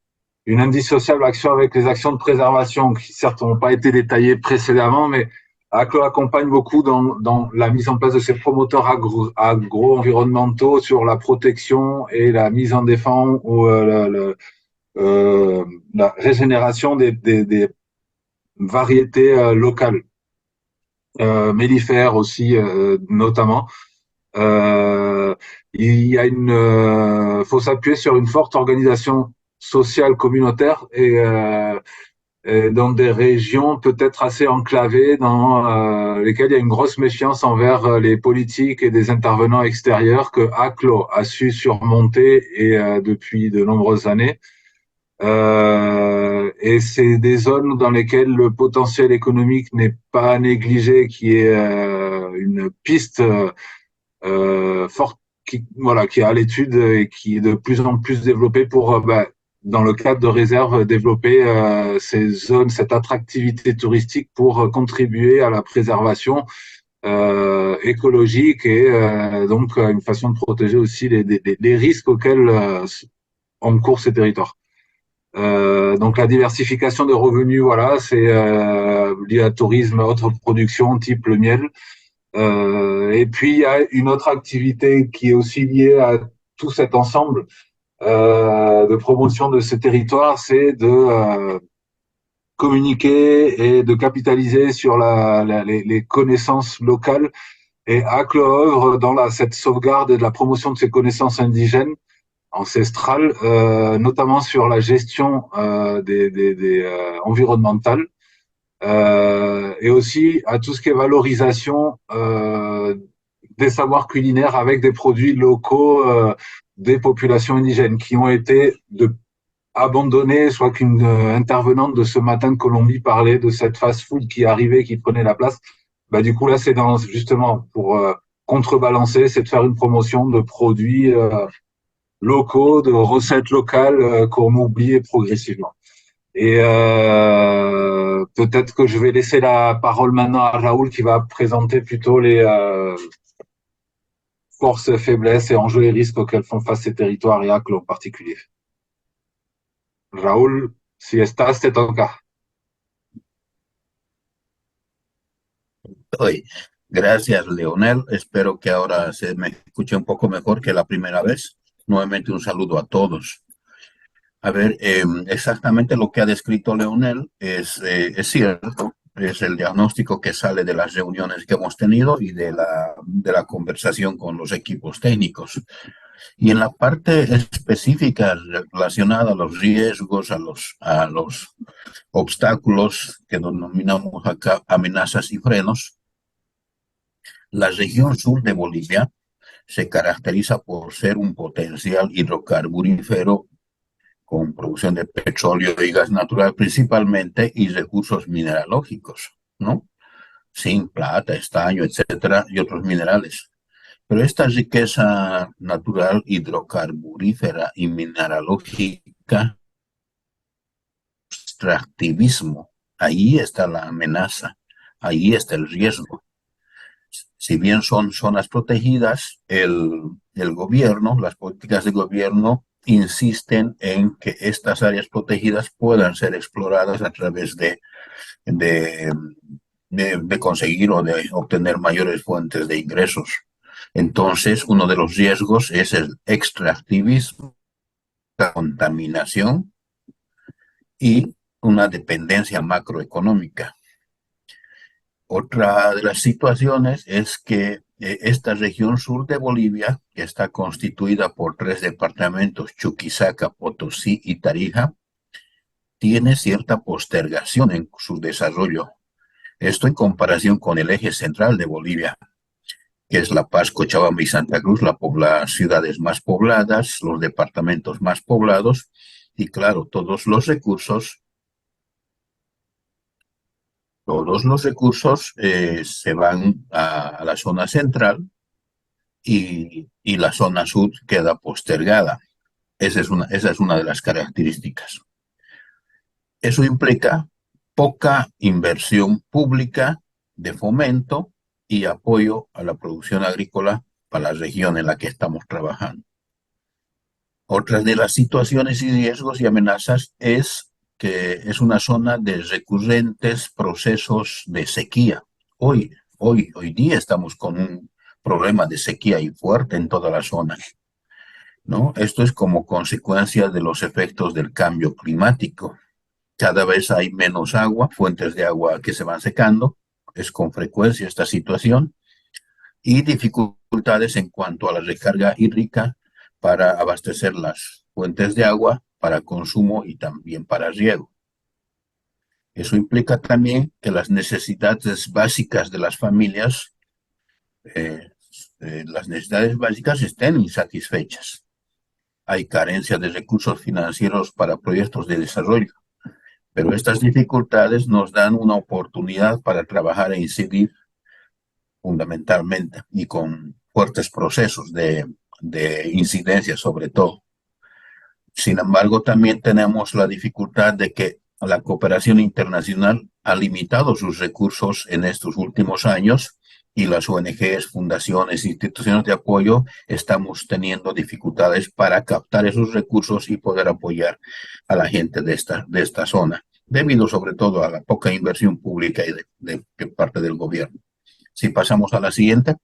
une indissociable action avec les actions de préservation qui, certes, n'ont pas été détaillées précédemment, mais ACLO accompagne beaucoup dans la mise en place de ces promoteurs agro-environnementaux sur la protection et la mise en défense ou la régénération des variétés locales, mellifères aussi notamment. Il y a faut s'appuyer sur une forte organisation sociale communautaire et dans des régions peut-être assez enclavées dans lesquelles il y a une grosse méfiance envers les politiques et des intervenants extérieurs que ACLO a su surmonter et depuis de nombreuses années. Et c'est des zones dans lesquelles le potentiel économique n'est pas négligé, qui est une piste forte qui est à l'étude et qui est de plus en plus développée pour dans le cadre de réserve, développer ces zones, cette attractivité touristique pour contribuer à la préservation écologique et donc une façon de protéger aussi les risques auxquels encourent ces territoires. Donc la diversification des revenus, voilà, c'est lié à tourisme, autres productions, type le miel. Et puis il y a une autre activité qui est aussi liée à tout cet ensemble de promotion de ces territoires, c'est de communiquer et de capitaliser sur les connaissances locales. Et ACLO œuvre dans cette sauvegarde et de la promotion de ces connaissances indigènes ancestrales, notamment sur la gestion des environnementales, et aussi à tout ce qui est valorisation des savoirs culinaires avec des produits locaux des populations indigènes qui ont été abandonnés. Soit qu'une intervenante de ce matin de Colombie parlait de cette fast-food qui arrivait, qui prenait la place. Du coup, là, c'est justement pour contrebalancer, c'est de faire une promotion de produits locaux, de recettes locales qu'on oublie progressivement. Et peut-être que je vais laisser la parole maintenant à Raoul qui va présenter plutôt les forces, faiblesses et enjeux et risques auxquels font face ces territoires et ACLO en particulier. Raúl, si estás, te toca. Gracias, Leonel. Espero que ahora se me escuche un poco mejor que la primera vez. Nuevamente un saludo a todos. A ver, exactamente lo que ha descrito Leonel es cierto. Es el diagnóstico que sale de las reuniones que hemos tenido y de la conversación con los equipos técnicos. Y en la parte específica relacionada a los riesgos, a los obstáculos que denominamos acá amenazas y frenos, la región sur de Bolivia se caracteriza por ser un potencial hidrocarburífero con producción de petróleo y gas natural principalmente y recursos mineralógicos, ¿no? Zinc, plata, estaño, etcétera, y otros minerales. Pero esta riqueza natural, hidrocarburífera y mineralógica, extractivismo, ahí está la amenaza, ahí está el riesgo. Si bien son zonas protegidas, el gobierno, las políticas de gobierno insisten en que estas áreas protegidas puedan ser exploradas a través de, de conseguir o de obtener mayores fuentes de ingresos. Entonces, uno de los riesgos es el extractivismo, la contaminación y una dependencia macroeconómica. Otra de las situaciones es que esta región sur de Bolivia, que está constituida por 3 departamentos, Chuquisaca, Potosí y Tarija, tiene cierta postergación en su desarrollo. Esto en comparación con el eje central de Bolivia, que es La Paz, Cochabamba y Santa Cruz, las ciudades más pobladas, los departamentos más poblados, y claro, todos los recursos se van a la zona central y la zona sur queda postergada. Esa es una de las características. Eso implica poca inversión pública de fomento y apoyo a la producción agrícola para la región en la que estamos trabajando. Otra de las situaciones y riesgos y amenazas es que es una zona de recurrentes procesos de sequía. Hoy día estamos con un problema de sequía y fuerte en todas las zonas, ¿no? Esto es como consecuencia de los efectos del cambio climático. Cada vez hay menos agua, fuentes de agua que se van secando, es con frecuencia esta situación, y dificultades en cuanto a la recarga hídrica para abastecer las fuentes de agua para consumo y también para riego. Eso implica también que las necesidades básicas de las familias, estén insatisfechas. Hay carencia de recursos financieros para proyectos de desarrollo, pero estas dificultades nos dan una oportunidad para trabajar e incidir fundamentalmente y con fuertes procesos de incidencia sobre todo. Sin embargo, también tenemos la dificultad de que la cooperación internacional ha limitado sus recursos en estos últimos años y las ONGs, fundaciones, instituciones de apoyo estamos teniendo dificultades para captar esos recursos y poder apoyar a la gente de esta zona, debido sobre todo a la poca inversión pública y de parte del gobierno. Si pasamos a la siguiente.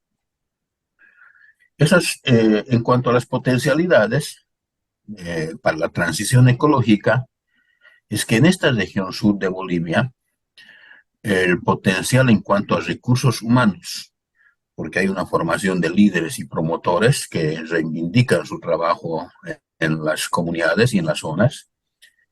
Eso es en cuanto a las potencialidades para la transición ecológica, es que en esta región sur de Bolivia, el potencial en cuanto a recursos humanos, porque hay una formación de líderes y promotores que reivindican su trabajo en las comunidades y en las zonas,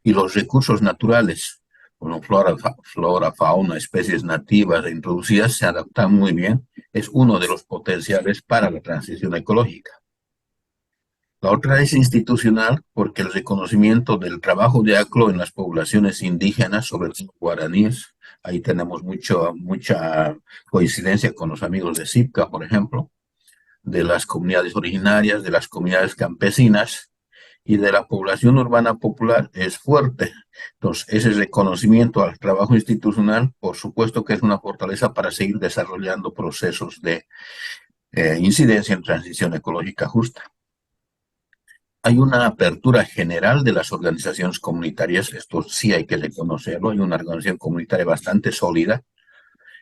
y los recursos naturales, como flora, fauna, especies nativas e introducidas, se adaptan muy bien, es uno de los potenciales para la transición ecológica. La otra es institucional, porque el reconocimiento del trabajo de ACLO en las poblaciones indígenas, sobre todo guaraníes, ahí tenemos mucha coincidencia con los amigos de CIPCA, por ejemplo, de las comunidades originarias, de las comunidades campesinas y de la población urbana popular es fuerte. Entonces, ese reconocimiento al trabajo institucional, por supuesto que es una fortaleza para seguir desarrollando procesos de incidencia en transición ecológica justa. Hay una apertura general de las organizaciones comunitarias, esto sí hay que reconocerlo, hay una organización comunitaria bastante sólida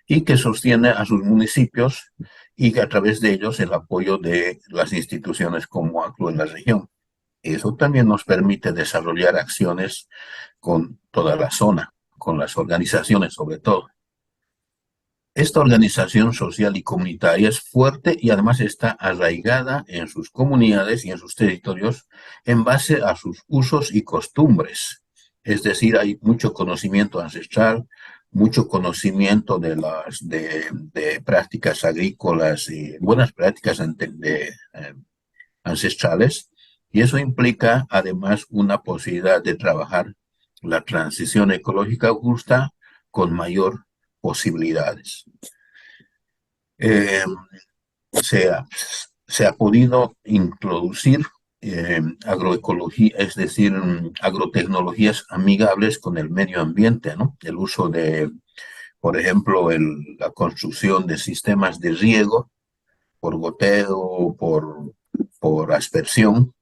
y que sostiene a sus municipios y que a través de ellos el apoyo de las instituciones como ACLO en la región. Eso también nos permite desarrollar acciones con toda la zona, con las organizaciones sobre todo. Esta organización social y comunitaria es fuerte y además está arraigada en sus comunidades y en sus territorios en base a sus usos y costumbres. Es decir, hay mucho conocimiento ancestral, mucho conocimiento de prácticas agrícolas y buenas prácticas ancestrales, y eso implica además una posibilidad de trabajar la transición ecológica justa con mayor posibilidades. Eh, se, ha, se ha podido introducir agroecología, es decir, agrotecnologías amigables con el medio ambiente, ¿no? El uso de, por ejemplo, la construcción de sistemas de riego por goteo, por aspersión,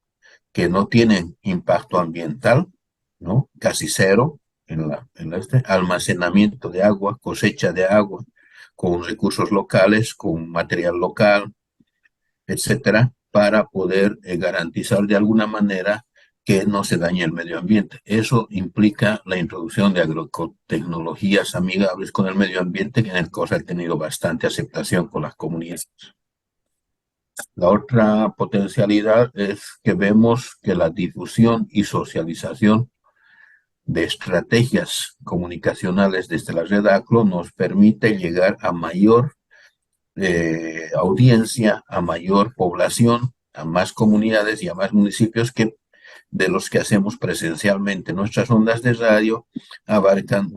que no tienen impacto ambiental, ¿no? Casi cero almacenamiento de agua, cosecha de agua, con recursos locales, con material local, etcétera, para poder garantizar de alguna manera que no se dañe el medio ambiente. Eso implica la introducción de agrotecnologías amigables con el medio ambiente, que en el caso ha tenido bastante aceptación con las comunidades. La otra potencialidad es que vemos que la difusión y socialización de estrategias comunicacionales desde la red ACLO nos permite llegar a mayor audiencia, a mayor población, a más comunidades y a más municipios que de los que hacemos presencialmente. Nuestras ondas de radio abarcan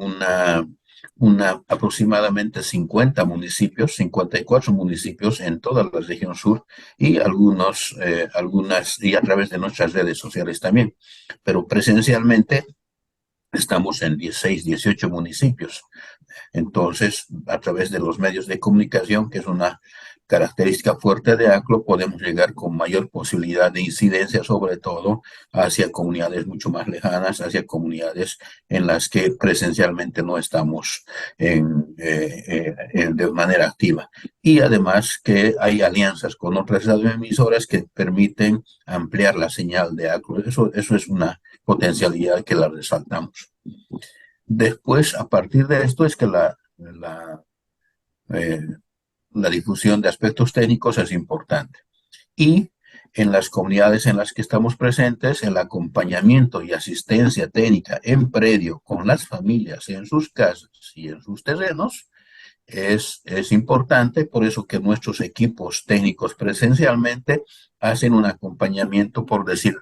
aproximadamente 50 municipios, 54 municipios en toda la región sur y algunas, y a través de nuestras redes sociales también. Pero presencialmente estamos en 16, 18 municipios. Entonces, a través de los medios de comunicación, que es una característica fuerte de ACLO, podemos llegar con mayor posibilidad de incidencia, sobre todo hacia comunidades mucho más lejanas, hacia comunidades en las que presencialmente no estamos de manera activa. Y además que hay alianzas con otras radioemisoras que permiten ampliar la señal de ACLO. Eso es una potencialidad que la resaltamos. Después, a partir de esto, es que la difusión de aspectos técnicos es importante. Y en las comunidades en las que estamos presentes, el acompañamiento y asistencia técnica en predio con las familias en sus casas y en sus terrenos es importante, por eso que nuestros equipos técnicos presencialmente hacen un acompañamiento, por decir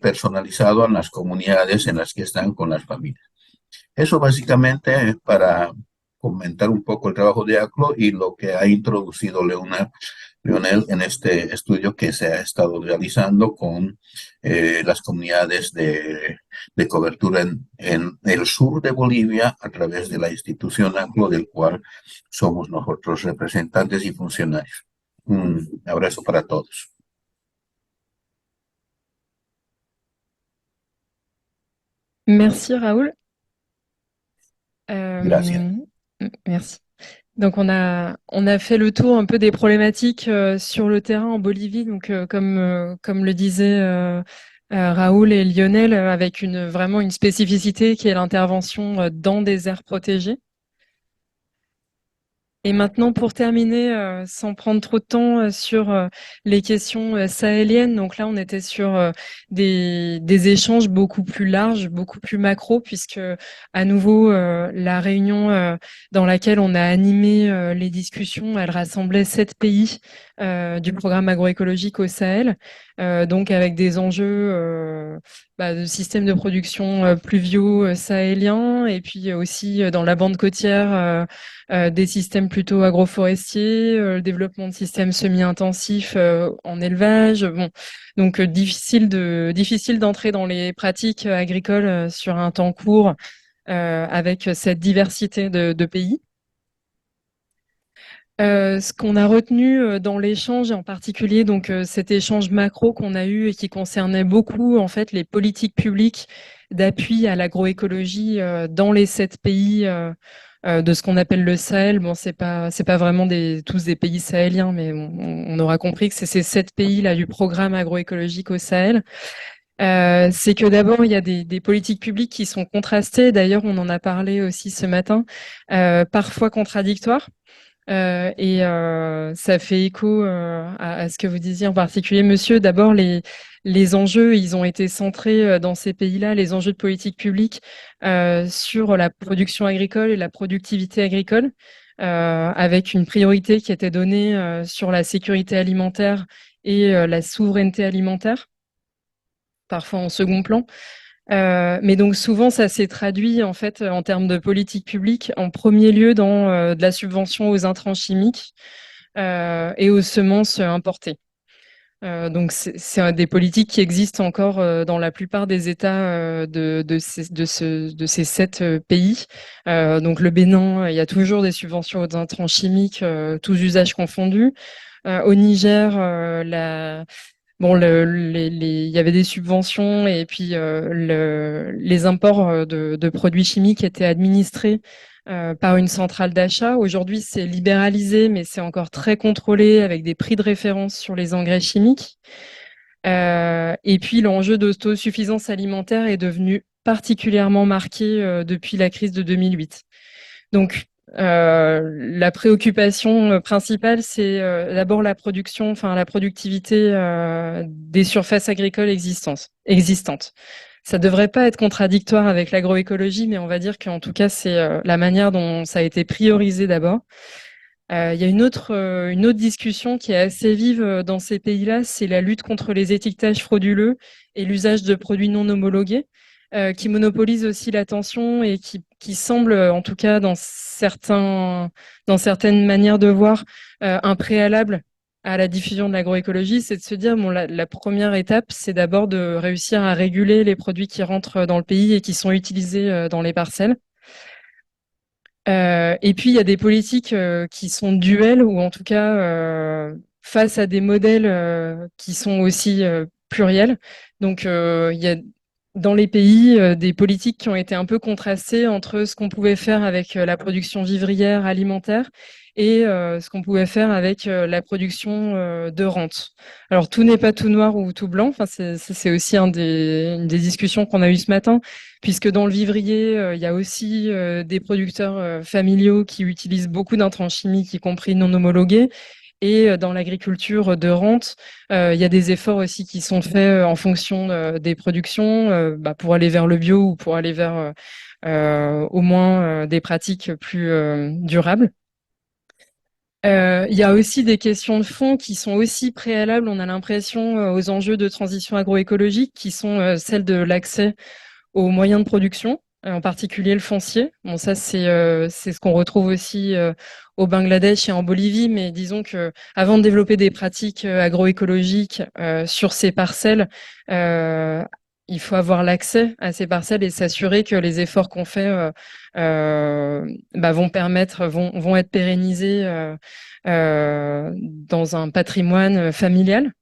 personalizado a las comunidades en las que están con las familias. Eso básicamente es para comentar un poco el trabajo de ACLO y lo que ha introducido Leonel en este estudio que se ha estado realizando con las comunidades de cobertura en el sur de Bolivia a través de la institución ACLO, del cual somos nosotros representantes y funcionarios. Un abrazo para todos. Merci Raoul. Gracias. Merci. Donc on a fait le tour un peu des problématiques sur le terrain en Bolivie. Donc comme le disaient Raoul et Lionel, avec vraiment une spécificité qui est l'intervention dans des aires protégées. Et maintenant, pour terminer, sans prendre trop de temps, sur les questions sahéliennes. Donc là, on était sur des échanges beaucoup plus larges, beaucoup plus macro, puisque à nouveau, la réunion dans laquelle on a animé les discussions, elle rassemblait 7 pays du programme agroécologique au Sahel, donc avec des enjeux de systèmes de production pluviaux sahéliens, et puis aussi dans la bande côtière, des systèmes plutôt agroforestiers, le développement de systèmes semi-intensifs en élevage. Bon, donc difficile d'entrer dans les pratiques agricoles sur un temps court avec cette diversité de pays. Ce qu'on a retenu dans l'échange, et en particulier donc cet échange macro qu'on a eu et qui concernait beaucoup en fait les politiques publiques d'appui à l'agroécologie dans les 7 pays de ce qu'on appelle le Sahel. Bon, c'est pas vraiment tous des pays sahéliens, mais on aura compris que c'est ces 7 pays là du programme agroécologique au Sahel. C'est que d'abord il y a des politiques publiques qui sont contrastées. D'ailleurs, on en a parlé aussi ce matin, parfois contradictoires. Ça fait écho à ce que vous disiez en particulier, monsieur. D'abord, les enjeux, ils ont été centrés dans ces pays-là, les enjeux de politique publique sur la production agricole et la productivité agricole, avec une priorité qui était donnée sur la sécurité alimentaire et la souveraineté alimentaire, parfois en second plan. Mais donc souvent, ça s'est traduit en fait en termes de politique publique en premier lieu dans de la subvention aux intrants chimiques et aux semences importées. Donc c'est des politiques qui existent encore dans la plupart des États de ces 7 pays. Donc le Bénin, il y a toujours des subventions aux intrants chimiques, tous usages confondus. Au Niger, Bon, il y avait des subventions et puis les imports de produits chimiques étaient administrés par une centrale d'achat. Aujourd'hui, c'est libéralisé, mais c'est encore très contrôlé avec des prix de référence sur les engrais chimiques. Et puis, l'enjeu d'autosuffisance alimentaire est devenu particulièrement marqué depuis la crise de 2008. Donc, la préoccupation principale, c'est d'abord la production, enfin la productivité des surfaces agricoles existantes. Ça devrait pas être contradictoire avec l'agroécologie, mais on va dire qu'en tout cas, c'est la manière dont ça a été priorisé d'abord. Il y a une autre discussion qui est assez vive dans ces pays-là, c'est la lutte contre les étiquetages frauduleux et l'usage de produits non homologués, qui monopolise aussi l'attention et qui semble, en tout cas dans certaines manières de voir, un préalable à la diffusion de l'agroécologie, c'est de se dire, bon, la première étape, c'est d'abord de réussir à réguler les produits qui rentrent dans le pays et qui sont utilisés dans les parcelles. Et puis, il y a des politiques qui sont duelles ou en tout cas face à des modèles qui sont aussi pluriels. Donc, il y a dans les pays des politiques qui ont été un peu contrastées entre ce qu'on pouvait faire avec la production vivrière alimentaire et ce qu'on pouvait faire avec la production de rente. Alors, tout n'est pas tout noir ou tout blanc. Enfin, c'est aussi une des discussions qu'on a eues ce matin, puisque dans le vivrier, il y a aussi des producteurs familiaux qui utilisent beaucoup d'intrants chimiques, y compris non homologués. Et dans l'agriculture de rente, il y a des efforts aussi qui sont faits en fonction des productions pour aller vers le bio ou pour aller vers au moins des pratiques plus durables. Il y a aussi des questions de fond qui sont aussi préalables, on a l'impression, aux enjeux de transition agroécologique, qui sont celles de l'accès aux moyens de production, en particulier le foncier. Bon, ça, c'est ce qu'on retrouve aussi au Bangladesh et en Bolivie, mais disons que avant de développer des pratiques agroécologiques sur ces parcelles, il faut avoir l'accès à ces parcelles et s'assurer que les efforts qu'on fait vont être pérennisés dans un patrimoine familial.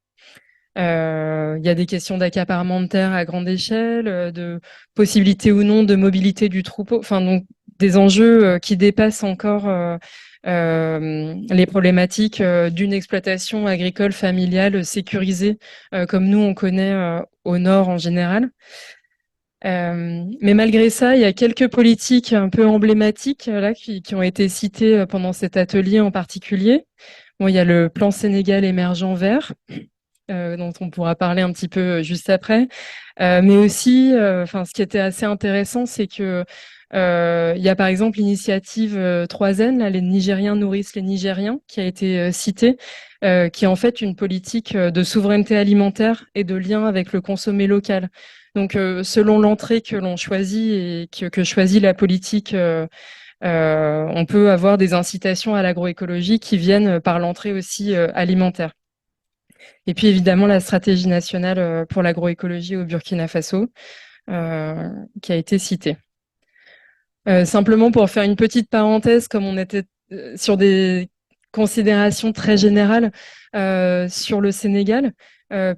Il y a des questions d'accaparement de terres à grande échelle, de possibilité ou non de mobilité du troupeau. Enfin, donc des enjeux qui dépassent encore les problématiques d'une exploitation agricole familiale sécurisée, comme nous on connaît au nord en général. Mais malgré ça, il y a quelques politiques un peu emblématiques là qui ont été citées pendant cet atelier en particulier. Bon, il y a le plan Sénégal émergent vert, dont on pourra parler un petit peu juste après. Mais aussi, ce qui était assez intéressant, c'est que il y a par exemple l'initiative 3N, là, les Nigériens nourrissent les Nigériens, qui a été citée, qui est en fait une politique de souveraineté alimentaire et de lien avec le consommé local. Donc, selon l'entrée que l'on choisit et que choisit la politique, on peut avoir des incitations à l'agroécologie qui viennent par l'entrée aussi alimentaire. Et puis évidemment la stratégie nationale pour l'agroécologie au Burkina Faso, qui a été citée. Simplement pour faire une petite parenthèse, comme on était sur des considérations très générales sur le Sénégal,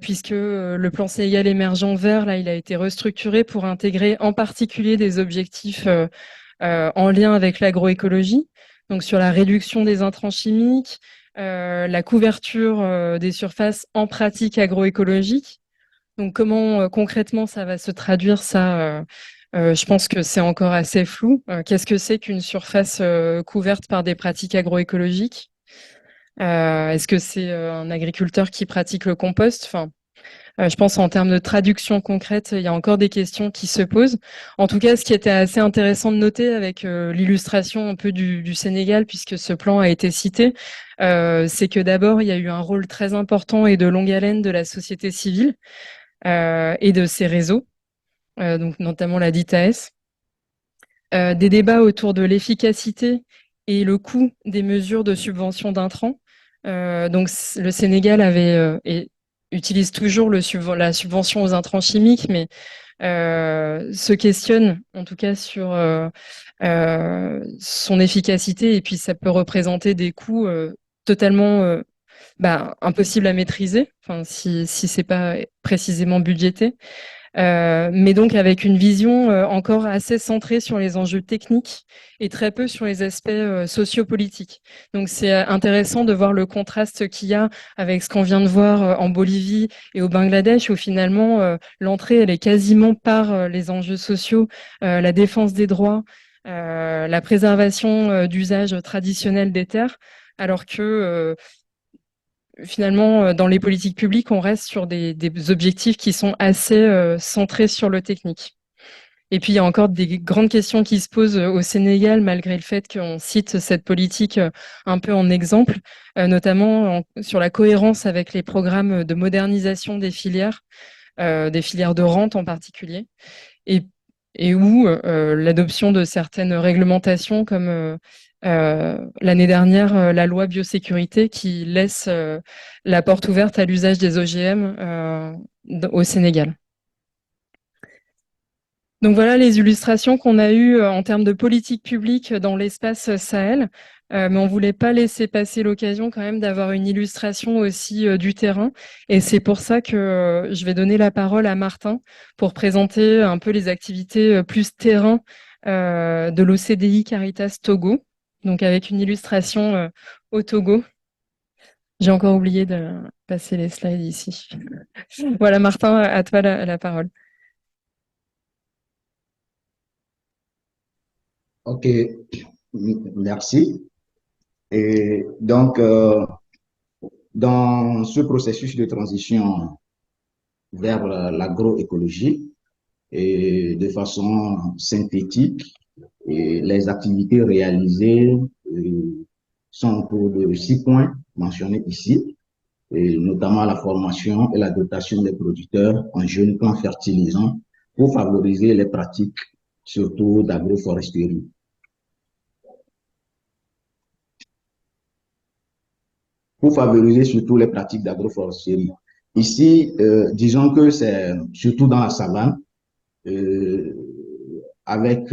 puisque le plan Sénégal émergent vert, là, il a été restructuré pour intégrer en particulier des objectifs en lien avec l'agroécologie, donc sur la réduction des intrants chimiques, la couverture des surfaces en pratique agroécologique. Donc comment concrètement ça va se traduire, ça Je pense que c'est encore assez flou. Qu'est-ce que c'est qu'une surface couverte par des pratiques agroécologiques? Est-ce que c'est un agriculteur qui pratique le compost? Enfin, je pense en termes de traduction concrète, il y a encore des questions qui se posent. En tout cas, ce qui était assez intéressant de noter avec l'illustration un peu du Sénégal, puisque ce plan a été cité, c'est que d'abord, il y a eu un rôle très important et de longue haleine de la société civile et de ses réseaux, donc notamment la DITAS. Des débats autour de l'efficacité et le coût des mesures de subvention d'intrants. Donc, le Sénégal avait et utilise toujours la subvention aux intrants chimiques, mais se questionne en tout cas sur son efficacité et puis ça peut représenter des coûts totalement impossibles à maîtriser, enfin, si c'est pas précisément budgété. Mais donc avec une vision encore assez centrée sur les enjeux techniques et très peu sur les aspects sociopolitiques. Donc c'est intéressant de voir le contraste qu'il y a avec ce qu'on vient de voir en Bolivie et au Bangladesh, où finalement l'entrée elle est quasiment par les enjeux sociaux, la défense des droits, la préservation d'usages traditionnels des terres, alors que finalement, dans les politiques publiques, on reste sur des objectifs qui sont assez centrés sur le technique. Et puis, il y a encore des grandes questions qui se posent au Sénégal, malgré le fait qu'on cite cette politique un peu en exemple, notamment sur la cohérence avec les programmes de modernisation des filières de rente en particulier, et, et où l'adoption de certaines réglementations comme l'année dernière, la loi biosécurité qui laisse la porte ouverte à l'usage des OGM au Sénégal. Donc voilà les illustrations qu'on a eues en termes de politique publique dans l'espace Sahel, mais on ne voulait pas laisser passer l'occasion quand même d'avoir une illustration aussi du terrain. Et c'est pour ça que je vais donner la parole à Martin pour présenter un peu les activités plus terrain de l'OCDI Caritas Togo, donc avec une illustration au Togo. J'ai encore oublié de passer les slides ici. Voilà Martin, à toi la parole. Ok, merci. Et donc, dans ce processus de transition vers l'agroécologie, et de façon synthétique, et les activités réalisées sont autour de 6 points mentionnés ici, et notamment la formation et la dotation des producteurs en jeunes plants fertilisants pour favoriser les pratiques, surtout d'agroforesterie. Pour favoriser surtout les pratiques d'agroforesterie. Ici, disons que c'est surtout dans la savane, avec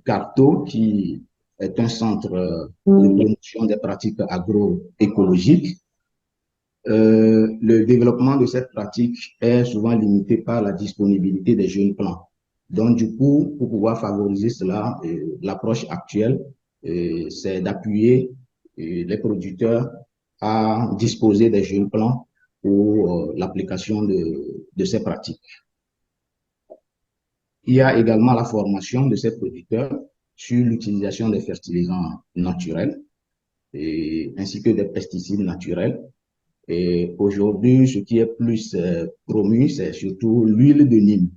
Carto, qui est un centre de promotion des pratiques agroécologiques. Le développement de cette pratique est souvent limité par la disponibilité des jeunes plants. Donc, du coup, pour pouvoir favoriser cela, l'approche actuelle, c'est d'appuyer les producteurs à disposer des jeunes plants pour l'application de ces pratiques. Il y a également la formation de ces producteurs sur l'utilisation des fertilisants naturels ainsi que des pesticides naturels. Et aujourd'hui, ce qui est plus promu, c'est surtout l'huile de Nîmes.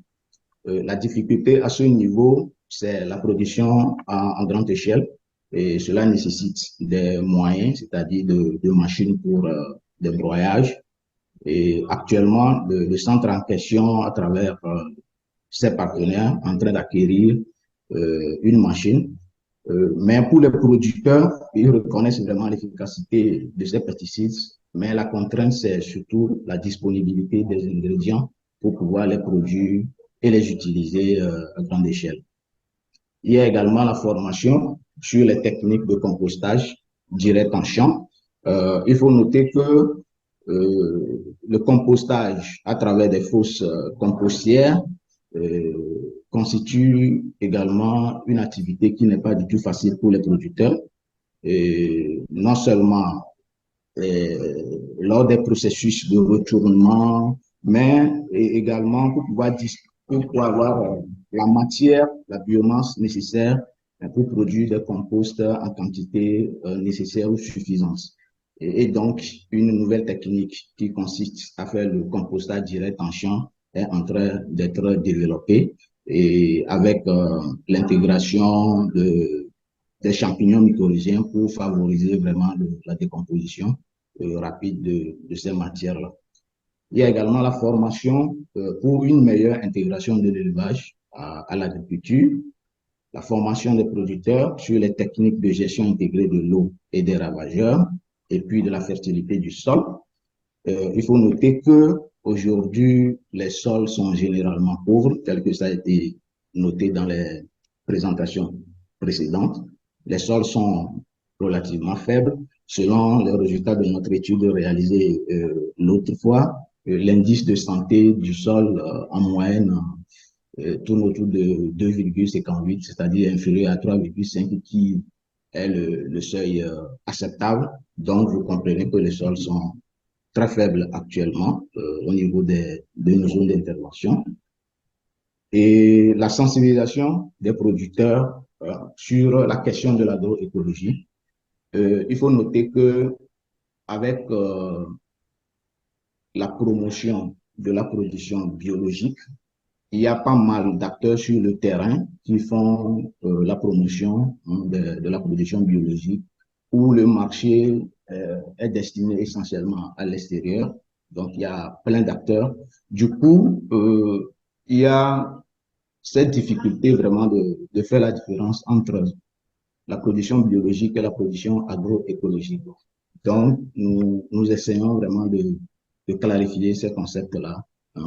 La difficulté à ce niveau, c'est la production en grande échelle et cela nécessite des moyens, c'est-à-dire de machines pour des broyages. Et actuellement, le centre en question, à travers ses partenaires, en train d'acquérir une machine. Mais pour les producteurs, ils reconnaissent vraiment l'efficacité de ces pesticides, mais la contrainte, c'est surtout la disponibilité des ingrédients pour pouvoir les produire et les utiliser à grande échelle. Il y a également la formation sur les techniques de compostage direct en champ. Il faut noter que le compostage à travers des fosses compostières constitue également une activité qui n'est pas du tout facile pour les producteurs. Et non seulement lors des processus de retournement, mais également pour pouvoir avoir la matière, la biomasse nécessaire pour produire des composts en quantité nécessaire ou suffisante. Et donc, une nouvelle technique qui consiste à faire le compostage direct en champ est en train d'être développée et avec l'intégration des champignons mycorhiziens pour favoriser vraiment la décomposition rapide de ces matières-là. Il y a également la formation pour une meilleure intégration de l'élevage à l'agriculture, la formation des producteurs sur les techniques de gestion intégrée de l'eau et des ravageurs, et puis de la fertilité du sol. Il faut noter que aujourd'hui, les sols sont généralement pauvres, tel que ça a été noté dans les présentations précédentes. Les sols sont relativement faibles. Selon les résultats de notre étude réalisée l'autre fois, l'indice de santé du sol en moyenne tourne autour de 2,58, c'est-à-dire inférieur à 3,5, qui est le seuil acceptable. Donc, vous comprenez que les sols sont très faibles actuellement au niveau de nos zones d'intervention. Et la sensibilisation des producteurs sur la question de l'agroécologie. Il faut noter que avec la promotion de la production biologique, il y a pas mal d'acteurs sur le terrain qui font la promotion de la production biologique, où le marché est destiné essentiellement à l'extérieur. Donc, il y a plein d'acteurs. Du coup, il y a cette difficulté vraiment de faire la différence entre la production biologique et la production agroécologique. Donc, nous essayons vraiment de clarifier ces concepts-là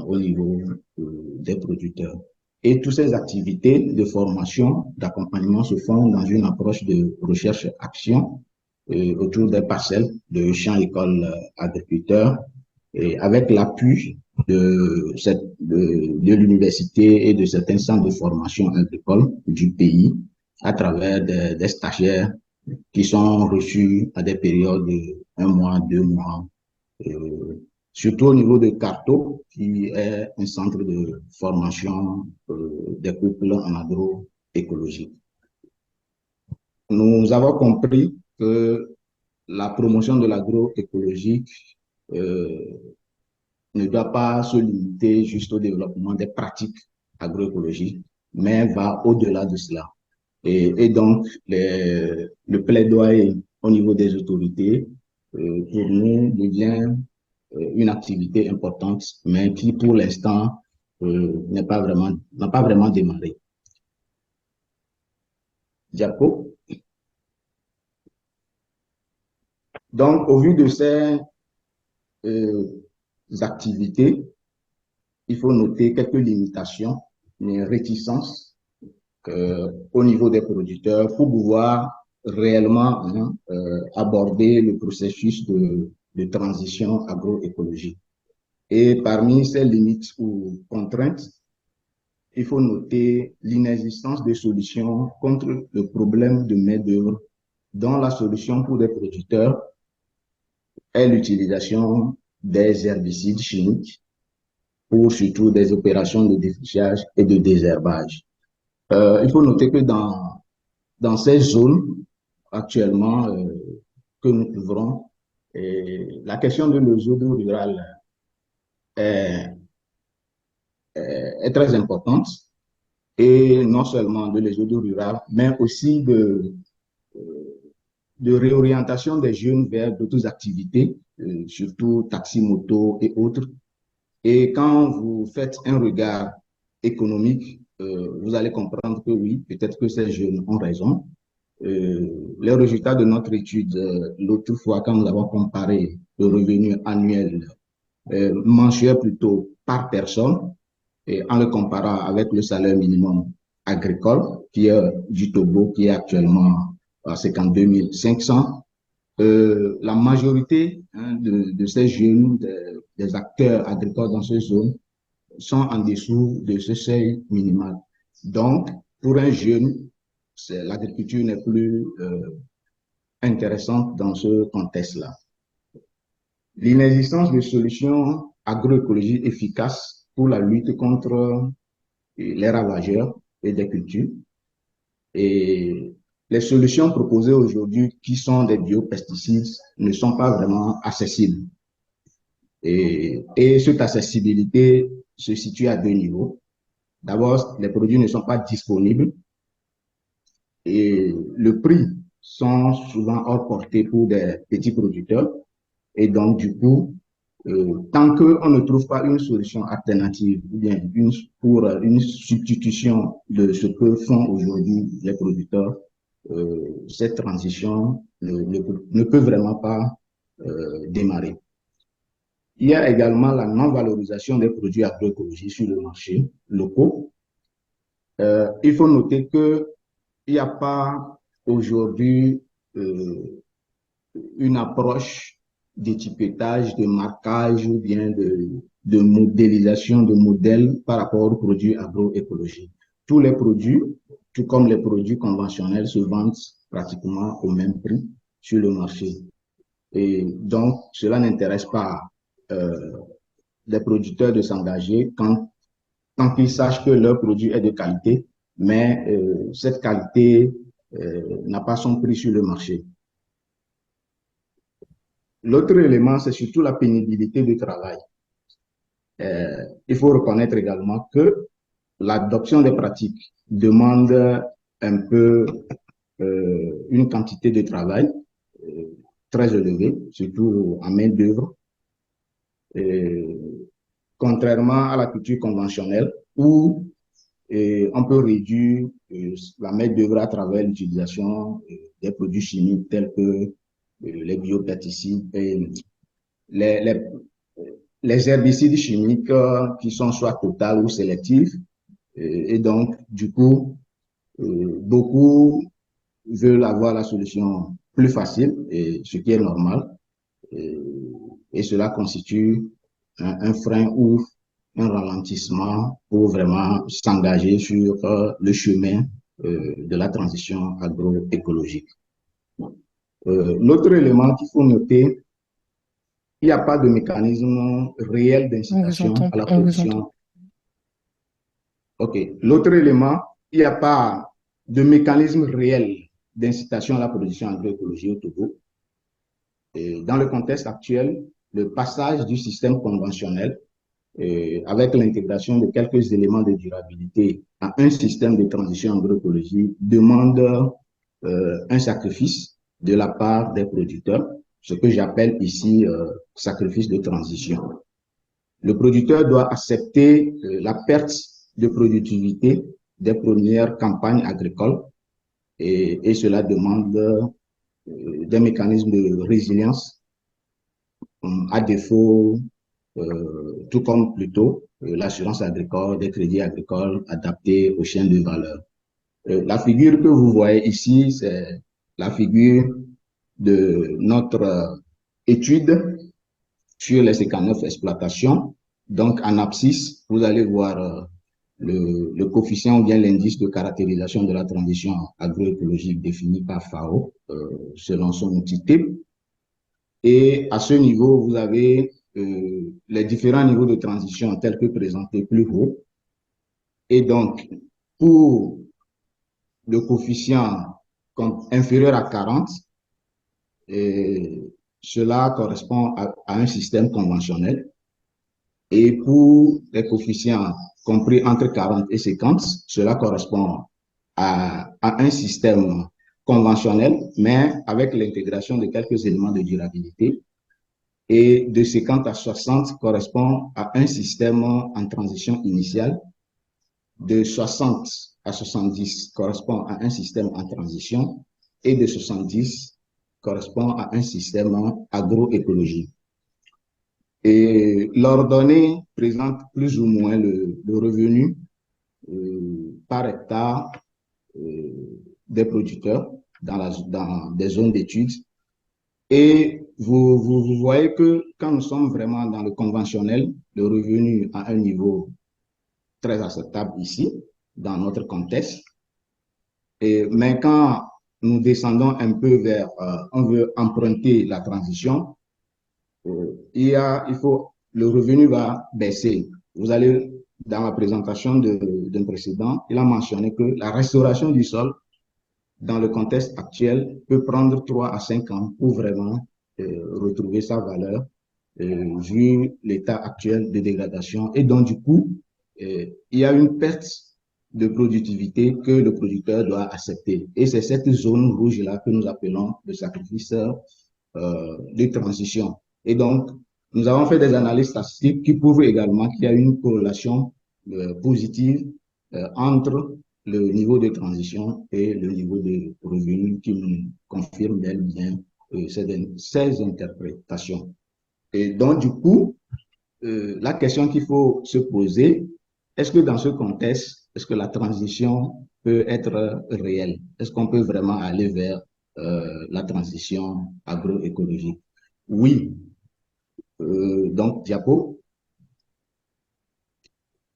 au niveau des producteurs. Et toutes ces activités de formation, d'accompagnement se font dans une approche de recherche-action autour des parcelles de champs écoles agriculteurs et avec l'appui de l'université et de certains centres de formation agricole du pays à travers des stagiaires qui sont reçus à des périodes de 1 mois, 2 mois, surtout au niveau de Carto, qui est un centre de formation des couples en agroécologie. Nous avons compris que la promotion de l'agroécologie ne doit pas se limiter juste au développement des pratiques agroécologiques, mais va au-delà de cela. Et donc, le plaidoyer au niveau des autorités, pour nous, devient une activité importante, mais qui, pour l'instant, n'a pas vraiment démarré. Diapo. Donc, au vu de ces activités, il faut noter quelques limitations, une réticence au niveau des producteurs pour pouvoir réellement aborder le processus de transition agroécologique. Et parmi ces limites ou contraintes, il faut noter l'inexistence de solutions contre le problème de main-d'œuvre, dont la solution pour les producteurs est l'utilisation des herbicides chimiques pour surtout des opérations de défrichage et de désherbage. Il faut noter que dans ces zones actuellement que nous couvrons, la question de l'exode rural est très importante, et non seulement de l'exode rural, mais aussi de réorientation des jeunes vers d'autres activités, surtout taxi, moto et autres. Et quand vous faites un regard économique, vous allez comprendre que oui, peut-être que ces jeunes ont raison. Les résultats de notre étude, l'autre fois, quand nous avons comparé le revenu annuel mensuel plutôt par personne, et en le comparant avec le salaire minimum agricole, qui est du Togo, qui est actuellement à 52 500, la majorité de ces jeunes, des acteurs agricoles dans ces zones, sont en dessous de ce seuil minimal. Donc, pour un jeune, l'agriculture n'est plus intéressante dans ce contexte-là. L'inexistence de solutions agroécologiques efficaces pour la lutte contre les ravageurs et des cultures. Et les solutions proposées aujourd'hui, qui sont des biopesticides, ne sont pas vraiment accessibles. Et cette accessibilité se situe à deux niveaux. D'abord, les produits ne sont pas disponibles et le prix sont souvent hors portée pour des petits producteurs. Et donc, du coup, tant qu'on ne trouve pas une solution alternative, ou bien pour une substitution de ce que font aujourd'hui les producteurs, cette transition ne peut vraiment pas démarrer. Il y a également la non-valorisation des produits agroécologiques sur le marché locaux. Il faut noter qu'il n'y a pas aujourd'hui une approche d'étiquetage, de marquage ou bien de modélisation de modèles par rapport aux produits agroécologiques. Tous les produits, tout comme les produits conventionnels, se vendent pratiquement au même prix sur le marché. Et donc, cela n'intéresse pas les producteurs de s'engager tant qu'ils sachent que leur produit est de qualité, mais cette qualité n'a pas son prix sur le marché. L'autre élément, c'est surtout la pénibilité du travail. Il faut reconnaître également que l'adoption des pratiques demande un peu une quantité de travail très élevée, surtout en main-d'œuvre, contrairement à la culture conventionnelle où on peut réduire la main-d'œuvre à travers l'utilisation des produits chimiques tels que les biopesticides et les herbicides chimiques qui sont soit totaux ou sélectifs. Et donc, du coup, beaucoup veulent avoir la solution plus facile, et ce qui est normal. Et cela constitue un frein ou un ralentissement pour vraiment s'engager sur le chemin de la transition agroécologique. L'autre élément qu'il faut noter, il n'y a pas de mécanisme réel d'incitation à la production. OK. L'autre élément, il n'y a pas de mécanisme réel d'incitation à la production agroécologique au Togo. Et dans le contexte actuel, le passage du système conventionnel avec l'intégration de quelques éléments de durabilité à un système de transition agroécologique demande un sacrifice de la part des producteurs, ce que j'appelle ici sacrifice de transition. Le producteur doit accepter la perte de productivité des premières campagnes agricoles et cela demande des mécanismes de résilience, à défaut, tout comme plutôt l'assurance agricole, des crédits agricoles adaptés aux chaînes de valeur. La figure que vous voyez ici, c'est la figure de notre étude sur les 59 exploitations. Donc, en abscisse, vous allez voir le coefficient ou bien l'indice de caractérisation de la transition agroécologique défini par FAO selon son outil type. Et à ce niveau, vous avez les différents niveaux de transition tels que présentés plus haut. Et donc, pour le coefficient inférieur à 40, cela correspond à un système conventionnel. Et pour les coefficients compris entre 40 et 50, cela correspond à un système conventionnel, mais avec l'intégration de quelques éléments de durabilité. Et de 50 à 60 correspond à un système en transition initiale. De 60 à 70 correspond à un système en transition. Et de 70 correspond à un système agroécologique. Et l'ordonnée présente plus ou moins le revenu par hectare des producteurs dans des zones d'études. Et vous voyez que quand nous sommes vraiment dans le conventionnel, le revenu à un niveau très acceptable ici, dans notre contexte. Mais quand nous descendons un peu vers, on veut emprunter la transition, le revenu va baisser. Vous allez dans la présentation d'un précédent, il a mentionné que la restauration du sol, dans le contexte actuel, peut prendre 3 à 5 ans pour vraiment retrouver sa valeur, vu l'état actuel de dégradation. Et donc, du coup, il y a une perte de productivité que le producteur doit accepter. Et c'est cette zone rouge-là que nous appelons le sacrifice de transition. Et donc, nous avons fait des analyses statistiques qui prouvent également qu'il y a une corrélation positive entre le niveau de transition et le niveau de revenu qui nous confirme bel bien ces interprétations. Et donc, du coup, la question qu'il faut se poser, est-ce que dans ce contexte, est-ce que la transition peut être réelle? Est-ce qu'on peut vraiment aller vers la transition agroécologique? Oui. Donc, diapo.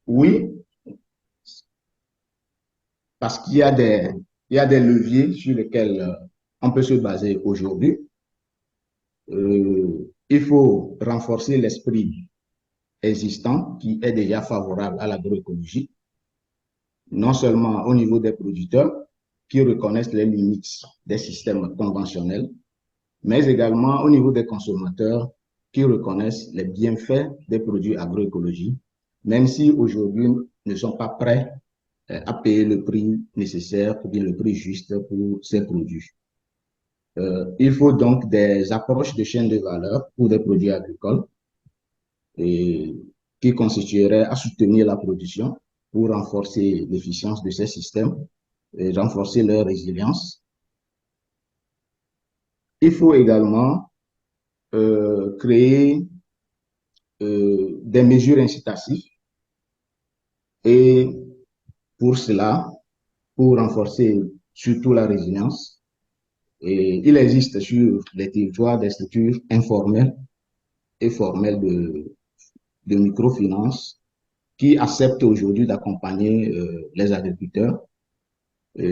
Oui, parce il y a des leviers sur lesquels on peut se baser aujourd'hui. Il faut renforcer l'esprit existant qui est déjà favorable à l'agroécologie, non seulement au niveau des producteurs qui reconnaissent les limites des systèmes conventionnels, mais également au niveau des consommateurs qui reconnaissent les bienfaits des produits agroécologiques, même si aujourd'hui ne sont pas prêts à payer le prix nécessaire ou bien le prix juste pour ces produits. Il faut donc des approches de chaîne de valeur pour des produits agricoles et qui consisterait à soutenir la production pour renforcer l'efficience de ces systèmes et renforcer leur résilience. Il faut également créer des mesures incitatives et pour cela, pour renforcer surtout la résilience, et il existe sur les territoires des structures informelles et formelles de microfinance qui acceptent aujourd'hui d'accompagner les agriculteurs.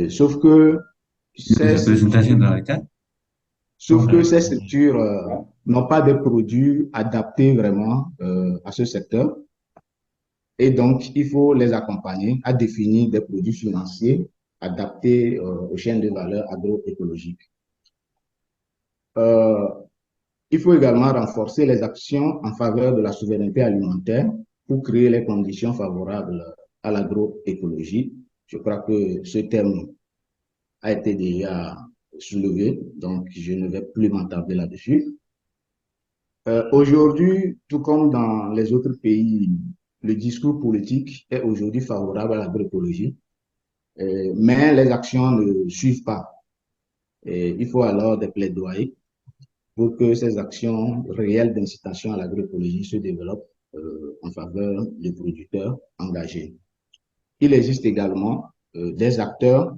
Sauf que ces structures n'ont pas de produits adaptés vraiment à ce secteur. Et donc, il faut les accompagner à définir des produits financiers adaptés aux chaînes de valeur agroécologiques. Il faut également renforcer les actions en faveur de la souveraineté alimentaire pour créer les conditions favorables à l'agroécologie. Je crois que ce terme a été déjà soulevé, donc je ne vais plus m'attarder là-dessus. Aujourd'hui, tout comme dans les autres pays, le discours politique est aujourd'hui favorable à l'agroécologie, mais les actions ne suivent pas. Il faut alors des plaidoyers pour que ces actions réelles d'incitation à l'agroécologie se développent en faveur des producteurs engagés. Il existe également des acteurs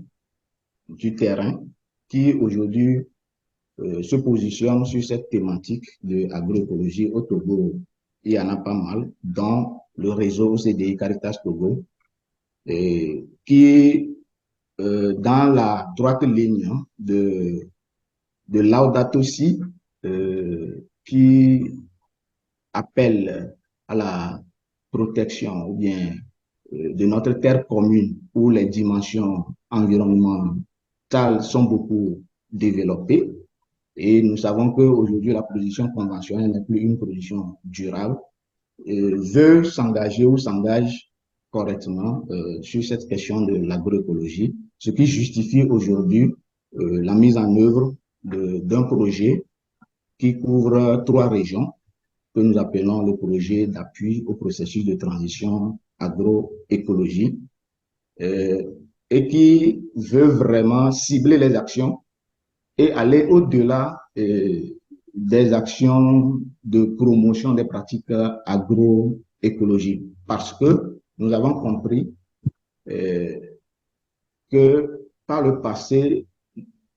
du terrain qui aujourd'hui se positionnent sur cette thématique de l'agroécologie au Togo. Il y en a pas mal, dans le réseau CDI Caritas Togo, qui, dans la droite ligne de Laudato Si, qui appelle à la protection ou bien de notre terre commune où les dimensions environnementales sont beaucoup développées. Et nous savons qu'aujourd'hui, la production conventionnelle n'est plus une production durable, veut s'engager ou s'engage correctement sur cette question de l'agroécologie, ce qui justifie aujourd'hui la mise en œuvre d'un projet qui couvre 3 régions que nous appelons le projet d'appui au processus de transition agroécologie et qui veut vraiment cibler les actions et aller au-delà des actions de promotion des pratiques agroécologiques. Parce que nous avons compris que par le passé,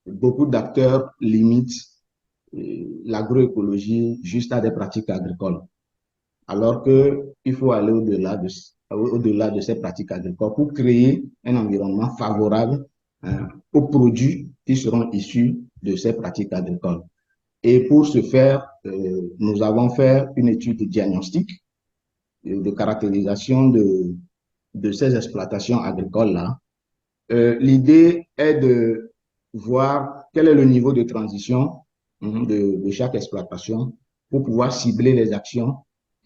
beaucoup d'acteurs limitent l'agroécologie juste à des pratiques agricoles. Alors qu'il faut aller au-delà de ces pratiques agricoles pour créer un environnement favorable aux produits qui seront issus de ces pratiques agricoles. Et pour ce faire, nous avons fait une étude de diagnostic, de caractérisation de ces exploitations agricoles-là, l'idée est de voir quel est le niveau de transition de chaque exploitation pour pouvoir cibler les actions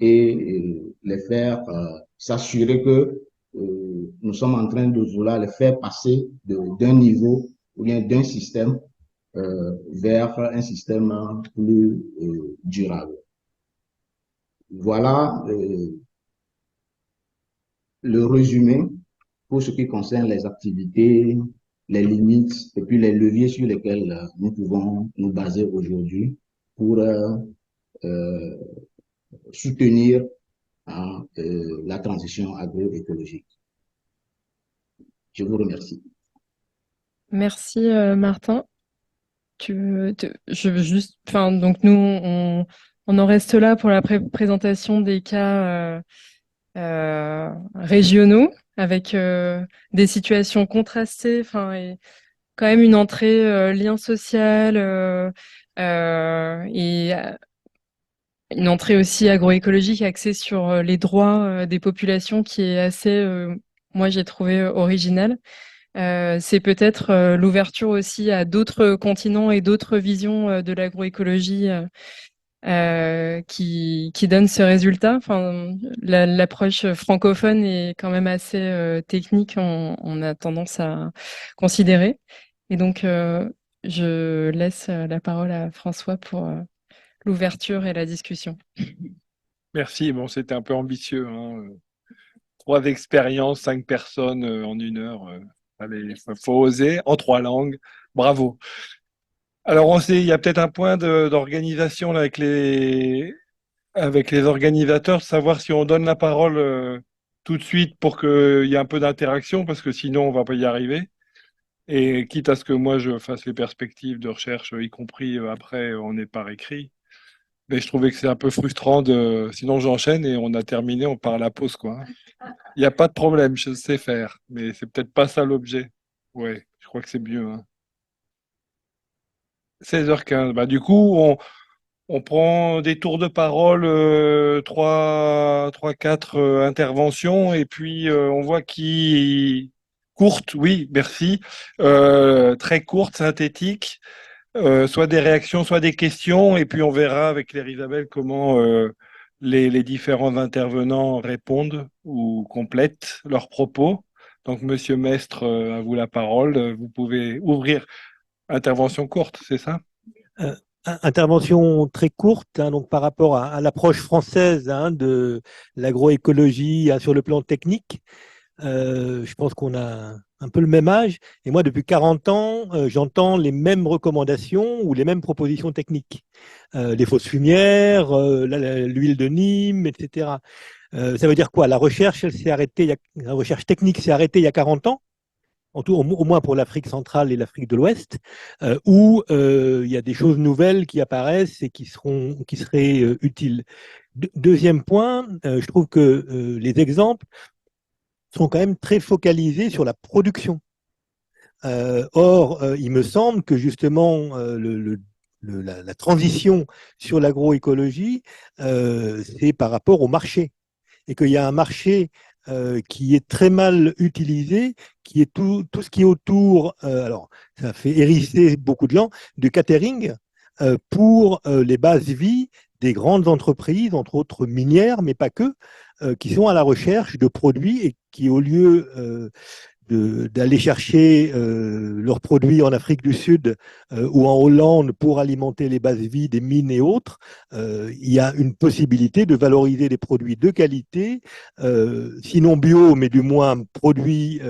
et les faire s'assurer que nous sommes en train de vouloir les faire passer d'un niveau ou bien d'un système vers un système plus durable. Voilà le résumé pour ce qui concerne les activités, les limites et puis les leviers sur lesquels nous pouvons nous baser aujourd'hui pour soutenir la transition agroécologique. Je vous remercie. Merci Martin. Je veux juste, enfin, donc nous, on en reste là pour la présentation des cas régionaux avec des situations contrastées, enfin, et quand même une entrée lien social et une entrée aussi agroécologique axée sur les droits des populations qui est assez, moi j'ai trouvé originale. C'est peut-être l'ouverture aussi à d'autres continents et d'autres visions de l'agroécologie qui donne ce résultat. Enfin, l'approche francophone est quand même assez technique, on a tendance à considérer. Et donc, je laisse la parole à François pour l'ouverture et la discussion. Merci. Bon, c'était un peu ambitieux, hein. 3 expériences, 5 personnes en 1 heure. Allez, faut oser en 3 langues. Bravo. Alors, il y a peut-être un point d'organisation là, avec les organisateurs, savoir si on donne la parole tout de suite pour qu'il y ait un peu d'interaction, parce que sinon, on va pas y arriver. Et quitte à ce que moi, je fasse les perspectives de recherche, y compris après, on n'est pas écrit. Mais je trouvais que c'est un peu frustrant sinon j'enchaîne et on a terminé, on part à la pause, quoi. Il n'y a pas de problème, je sais faire, mais c'est peut-être pas ça l'objet. Ouais, je crois que c'est mieux, hein. 16h15. Bah, du coup, on prend des tours de parole, 4 interventions, et puis on voit qui courte, oui, merci, très courte, synthétique, soit des réactions, soit des questions, et puis on verra avec Claire Isabelle comment les différents intervenants répondent ou complètent leurs propos. Donc, Monsieur Mestre, à vous la parole. Vous pouvez ouvrir. Intervention courte, c'est ça? Euh, Intervention très courte, hein, donc par rapport à l'approche française, hein, de l'agroécologie, hein, sur le plan technique. Je pense qu'on a un peu le même âge. Et moi, depuis 40 ans, j'entends les mêmes recommandations ou les mêmes propositions techniques. Les fausses fumières, l'huile de Nîmes, etc. Ça veut dire quoi? La recherche, elle s'est arrêtée, la recherche technique s'est arrêtée il y a 40 ans, au moins pour l'Afrique centrale et l'Afrique de l'Ouest, où il y a des choses nouvelles qui apparaissent et qui seraient utiles. Deuxième point, je trouve que les exemples sont quand même très focalisés sur la production. Or, il me semble que justement, la transition sur l'agroécologie, c'est par rapport au marché. Et qu'il y a un marché qui est très mal utilisé, qui est tout ce qui est autour, alors ça fait hérisser beaucoup de gens, du catering pour les bases vie des grandes entreprises, entre autres minières, mais pas que, qui sont à la recherche de produits et qui, au lieu d'aller chercher leurs produits en Afrique du Sud ou en Hollande pour alimenter les bases vies des mines et autres, il y a une possibilité de valoriser des produits de qualité, sinon bio, mais du moins produits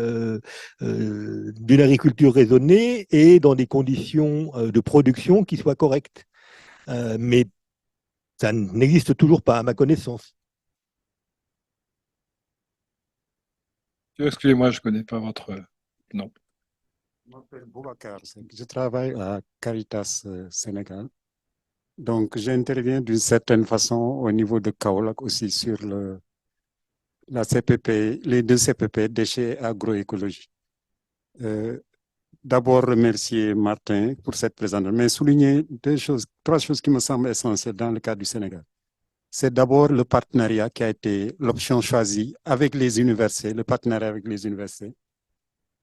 d'une agriculture raisonnée et dans des conditions de production qui soient correctes. Mais ça n'existe toujours pas, à ma connaissance. Excusez-moi, je ne connais pas votre nom. Je m'appelle Boubacar, je travaille à Caritas Sénégal. Donc, j'interviens d'une certaine façon au niveau de Kaolack aussi sur la CPP, les 2 CPP, déchets agroécologie. D'abord, remercier Martin pour cette présentation, mais souligner 3 choses qui me semblent essentielles dans le cas du Sénégal. c'est d'abord le partenariat qui a été l'option choisie avec les universités, le partenariat avec les universités.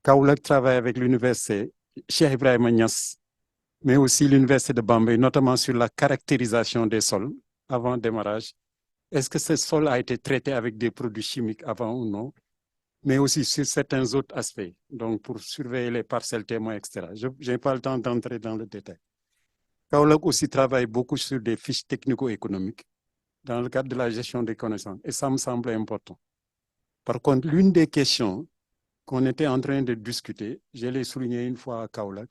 Kaolack travaille avec l'université Cheikh Ibrahima Niass, mais aussi l'université de Bambey, notamment sur la caractérisation des sols avant le démarrage. Est-ce que ce sol a été traité avec des produits chimiques avant ou non? Mais aussi sur certains autres aspects, donc pour surveiller les parcelles témoins, etc. Je n'ai pas le temps d'entrer dans le détail. Kaolack aussi travaille beaucoup sur des fiches technico-économiques dans le cadre de la gestion des connaissances, et ça me semble important. Par contre, l'une des questions qu'on était en train de discuter, je l'ai souligné une fois à Kaolack,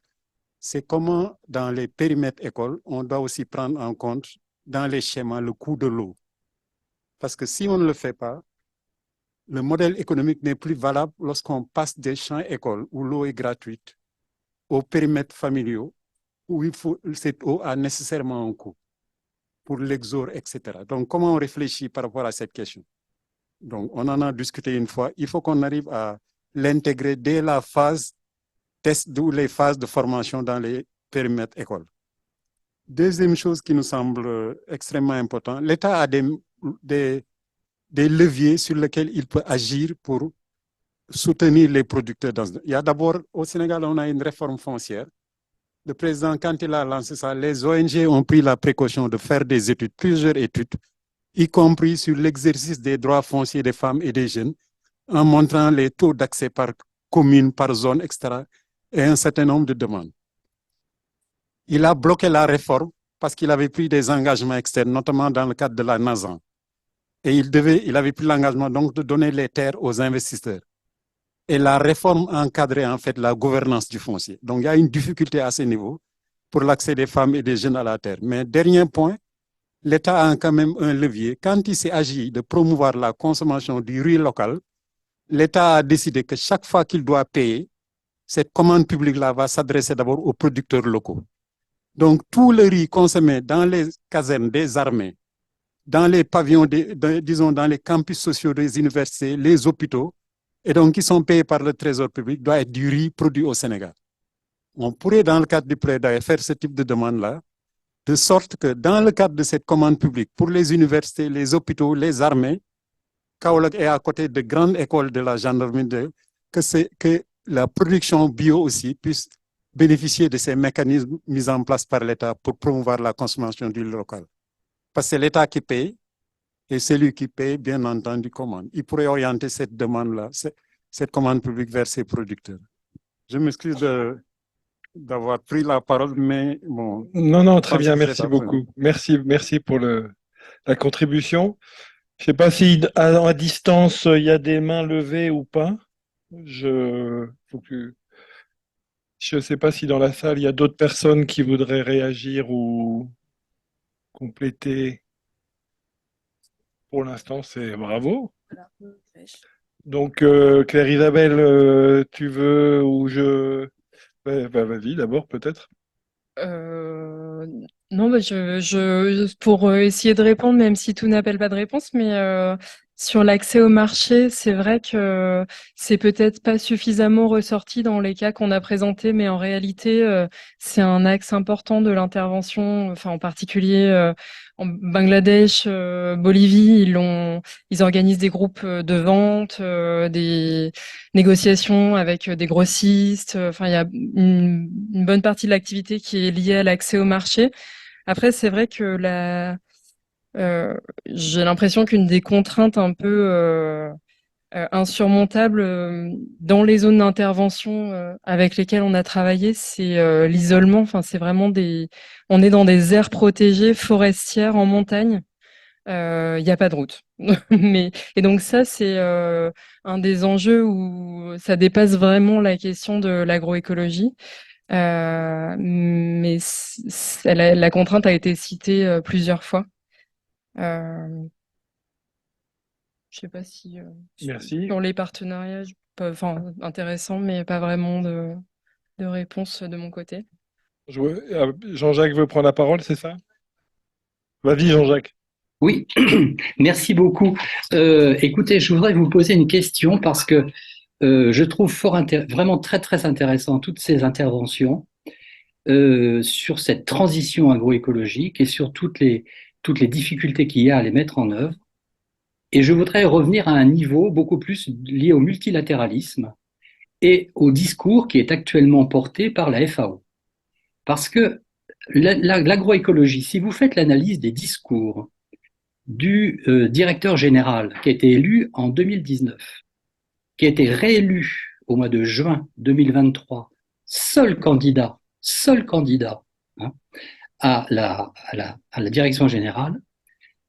c'est comment dans les périmètres écoles, on doit aussi prendre en compte dans les schémas le coût de l'eau. Parce que si on ne le fait pas, le modèle économique n'est plus valable lorsqu'on passe des champs écoles où l'eau est gratuite aux périmètres familiaux où cette eau a nécessairement un coût pour l'exor, etc. Donc, comment on réfléchit par rapport à cette question? Donc, on en a discuté une fois. Il faut qu'on arrive à l'intégrer dès la phase test, d'où les phases de formation dans les périmètres écoles. Deuxième chose qui nous semble extrêmement importante, l'État a des leviers sur lesquels il peut agir pour soutenir les producteurs. Il y a d'abord, au Sénégal, on a une réforme foncière. Le président, quand il a lancé ça, les ONG ont pris la précaution de faire des études, plusieurs études, y compris sur l'exercice des droits fonciers des femmes et des jeunes, en montrant les taux d'accès par commune, par zone, etc., et un certain nombre de demandes. Il a bloqué la réforme parce qu'il avait pris des engagements externes, notamment dans le cadre de la NASAN. Et il avait pris l'engagement donc de donner les terres aux investisseurs. Et la réforme encadrait en fait la gouvernance du foncier. Donc il y a une difficulté à ce niveau pour l'accès des femmes et des jeunes à la terre. Mais dernier point, l'État a quand même un levier. Quand il s'est agi de promouvoir la consommation du riz local, l'État a décidé que chaque fois qu'il doit payer, cette commande publique-là va s'adresser d'abord aux producteurs locaux. Donc tout le riz consommé dans les casernes des armées, dans les pavillons, disons dans les campus sociaux des universités, les hôpitaux, et donc qui sont payés par le trésor public, doit être du riz produit au Sénégal. On pourrait, dans le cadre du plaidoyer, faire ce type de demande-là, de sorte que dans le cadre de cette commande publique, pour les universités, les hôpitaux, les armées, Kaolack est à côté de grandes écoles de la gendarmerie, que la production bio aussi puisse bénéficier de ces mécanismes mis en place par l'État pour promouvoir la consommation du local. Parce que c'est l'État qui paye, et celui qui paye, bien entendu, commande. Il pourrait orienter cette demande-là, cette commande publique vers ses producteurs. Je m'excuse d'avoir pris la parole, mais bon. Non, très bien, merci beaucoup. Merci pour la contribution. Je ne sais pas si à distance, il y a des mains levées ou pas. Je ne sais pas si dans la salle, il y a d'autres personnes qui voudraient réagir ou compléter. Pour l'instant, c'est bravo. Donc, Claire Isabelle, tu veux ou je... vas-y, d'abord, peut-être. Non, pour essayer de répondre, même si tout n'appelle pas de réponse, mais sur l'accès au marché, c'est vrai que c'est peut-être pas suffisamment ressorti dans les cas qu'on a présentés, mais en réalité, c'est un axe important de l'intervention, enfin en particulier en Bangladesh, Bolivie, ils organisent des groupes de vente, des négociations avec des grossistes. Enfin, il y a une bonne partie de l'activité qui est liée à l'accès au marché. Après, c'est vrai que j'ai l'impression qu'une des contraintes un peu insurmontables dans les zones d'intervention avec lesquelles on a travaillé, c'est l'isolement. Enfin, c'est vraiment on est dans des aires protégées forestières en montagne. Il n'y a pas de route. Et donc ça, c'est un des enjeux où ça dépasse vraiment la question de l'agroécologie. Mais la contrainte a été citée plusieurs fois. Je sais pas si Merci. dans les partenariats, intéressant, mais pas vraiment de réponse de mon côté. Jean-Jacques veut prendre la parole, c'est ça? Vas-y, Jean-Jacques. Oui, merci beaucoup. Écoutez, je voudrais vous poser une question parce que je trouve vraiment très très intéressant toutes ces interventions sur cette transition agroécologique et sur tous toutes les difficultés qu'il y a à les mettre en œuvre. Et je voudrais revenir à un niveau beaucoup plus lié au multilatéralisme et au discours qui est actuellement porté par la FAO. Parce que l'agroécologie, si vous faites l'analyse des discours du directeur général qui a été élu en 2019, qui a été réélu au mois de juin 2023, seul candidat hein, à la direction générale,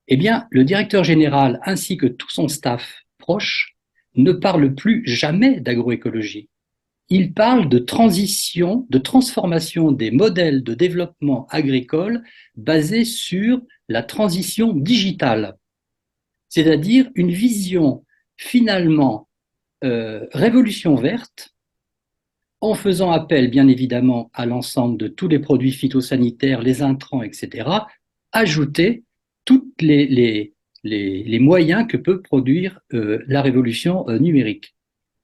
eh bien, le directeur général ainsi que tout son staff proche ne parle plus jamais d'agroécologie. Il parle de transition, de transformation des modèles de développement agricole basés sur la transition digitale, c'est-à-dire une vision finalement révolution verte, en faisant appel bien évidemment à l'ensemble de tous les produits phytosanitaires, les intrants, etc., ajouter tous les moyens que peut produire la révolution numérique.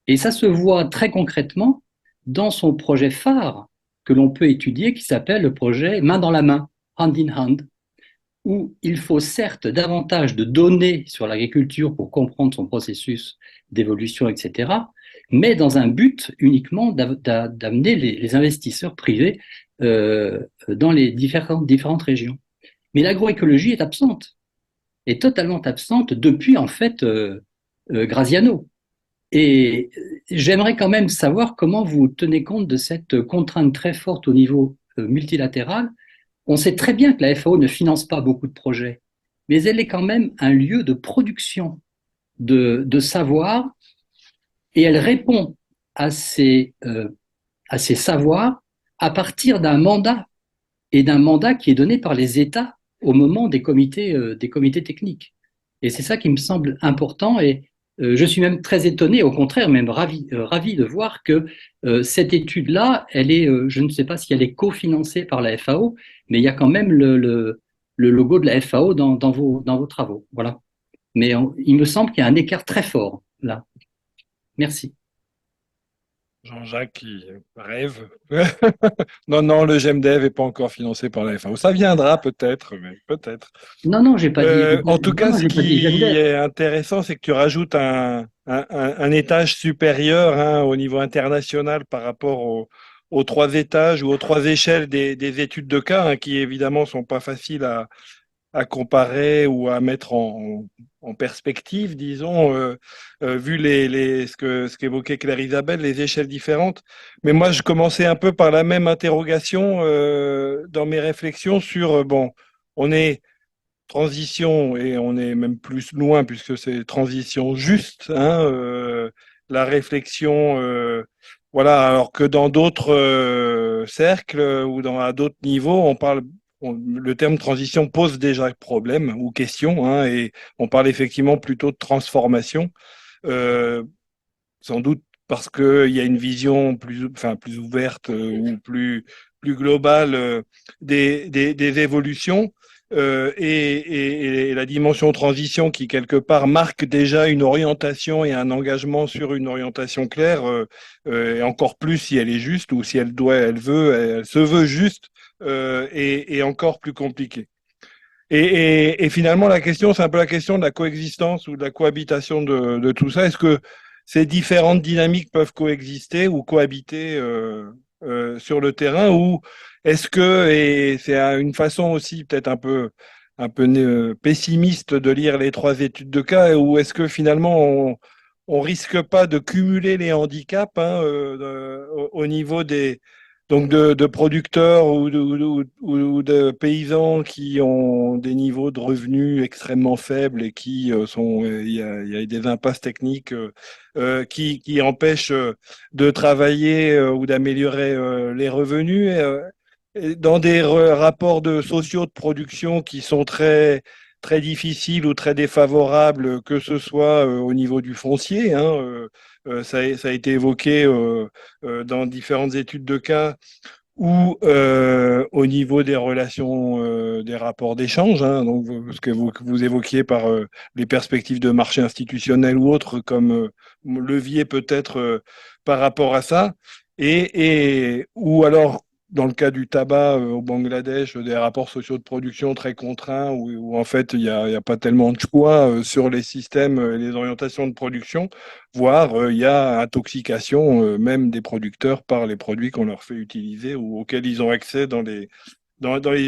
Et ça se voit très concrètement dans son projet phare que l'on peut étudier, qui s'appelle le projet Main dans la main, Hand in Hand, où il faut certes davantage de données sur l'agriculture pour comprendre son processus d'évolution, etc., mais dans un but uniquement d'amener les investisseurs privés dans les différentes régions. Mais l'agroécologie est absente, est totalement absente depuis en fait Graziano. Et j'aimerais quand même savoir comment vous tenez compte de cette contrainte très forte au niveau multilatéral. On sait très bien que la FAO ne finance pas beaucoup de projets, mais elle est quand même un lieu de production de savoir, et elle répond à ces savoirs à partir d'un mandat, et d'un mandat qui est donné par les États au moment des comités techniques. Et c'est ça qui me semble important, et je suis même très étonné, au contraire, même ravi de voir que cette étude-là, elle est, je ne sais pas si elle est cofinancée par la FAO, mais il y a quand même le logo de la FAO dans vos travaux. Voilà. Mais il me semble qu'il y a un écart très fort là. Merci. Jean-Jacques qui rêve. Non, le GEMDEV n'est pas encore financé par la FAO. Ça viendra peut-être, mais peut-être. Non, j'ai pas dit. En tout cas, Non, ce j'ai pas dit qui GEMDEV. est intéressant, c'est que tu rajoutes un étage supérieur hein, au niveau international par rapport aux trois étages ou aux trois échelles des études de cas, hein, qui évidemment sont pas faciles à comparer ou à mettre en perspective, disons, vu ce qu'évoquait Claire Isabelle, les échelles différentes. Mais moi, je commençais un peu par la même interrogation dans mes réflexions sur, bon, on est transition et on est même plus loin puisque c'est transition juste, hein, la réflexion, voilà, alors que dans d'autres cercles ou à d'autres niveaux, le terme transition pose déjà problème ou question, hein, et on parle effectivement plutôt de transformation, sans doute parce qu'il y a une vision plus ouverte ou plus globale des évolutions. Et la dimension transition qui, quelque part, marque déjà une orientation et un engagement sur une orientation claire, et encore plus si elle est juste ou si elle se veut juste, et encore plus compliquée. Et finalement, la question, c'est un peu la question de la coexistence ou de la cohabitation de tout ça. Est-ce que ces différentes dynamiques peuvent coexister ou cohabiter sur le terrain, ou est-ce que, et c'est une façon aussi peut-être un peu pessimiste de lire les trois études de cas, ou est-ce que finalement on risque pas de cumuler les handicaps hein, au niveau donc de producteurs ou de paysans qui ont des niveaux de revenus extrêmement faibles et qui il y a des impasses techniques qui empêchent de travailler ou d'améliorer les revenus et dans des rapports sociaux de production qui sont très difficiles ou très défavorables, que ce soit au niveau du foncier, hein, ça a été évoqué dans différentes études de cas, ou au niveau des relations, des rapports d'échange, hein, donc ce que vous évoquiez par les perspectives de marché institutionnel ou autres comme levier peut-être par rapport à ça, ou alors dans le cas du tabac au Bangladesh, des rapports sociaux de production très contraints où en fait il y a pas tellement de choix sur les systèmes et les orientations de production, voire il y a intoxication même des producteurs par les produits qu'on leur fait utiliser ou auxquels ils ont accès dans les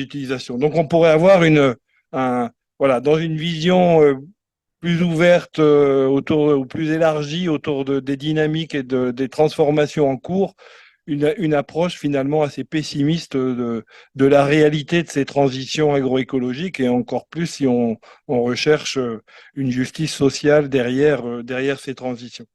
utilisations. Donc on pourrait avoir voilà, dans une vision plus ouverte ou plus élargie autour des dynamiques et des transformations en cours, une approche finalement assez pessimiste de la réalité de ces transitions agroécologiques et encore plus si on recherche une justice sociale derrière ces transitions.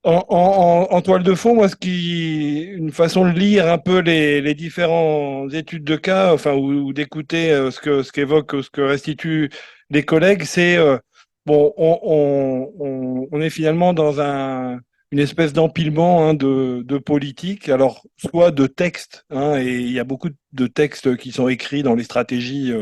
En toile de fond, moi, une façon de lire un peu les différentes études de cas, enfin, ou d'écouter ce qu'évoquent, ce que restituent les collègues, c'est bon, on est finalement dans une espèce d'empilement de politiques, alors soit de textes, hein, et il y a beaucoup de textes qui sont écrits dans les stratégies.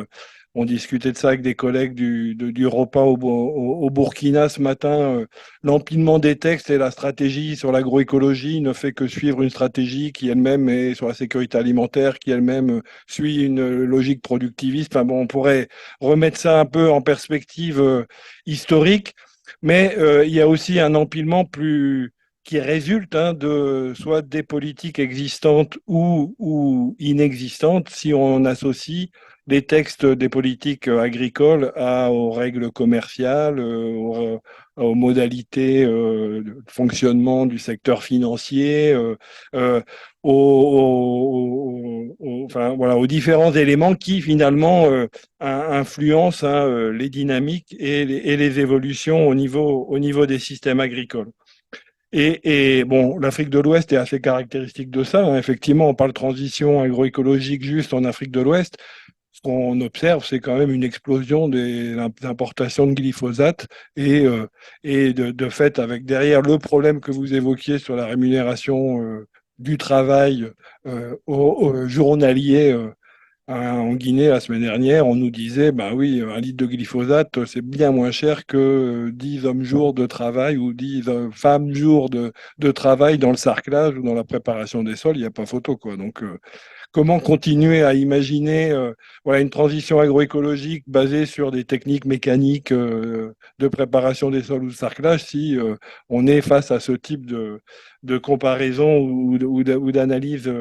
On discutait de ça avec des collègues du repas au Burkina ce matin. L'empilement des textes et la stratégie sur l'agroécologie ne fait que suivre une stratégie qui elle-même est sur la sécurité alimentaire, qui elle-même suit une logique productiviste. Enfin bon, on pourrait remettre ça un peu en perspective historique, mais il y a aussi un empilement qui résulte de soit des politiques existantes ou inexistantes si on associe les textes des politiques agricoles aux règles commerciales, aux modalités de fonctionnement du secteur financier, enfin, voilà, aux différents éléments qui finalement influencent les dynamiques et les évolutions au niveau des systèmes agricoles. Et bon, l'Afrique de l'Ouest est assez caractéristique de ça, hein. Effectivement, on parle de transition agroécologique juste en Afrique de l'Ouest. Ce qu'on observe, c'est quand même une explosion des importations de glyphosate et de fait, avec derrière le problème que vous évoquiez sur la rémunération du travail au journalier en Guinée, la semaine dernière, on nous disait, bah oui, un litre de glyphosate, c'est bien moins cher que 10 hommes-jours de travail ou 10 femmes-jours de travail dans le sarclage ou dans la préparation des sols, il n'y a pas photo, quoi. Donc, comment continuer à imaginer voilà, une transition agroécologique basée sur des techniques mécaniques de préparation des sols ou de sarclage si on est face à ce type de comparaison ou d'analyse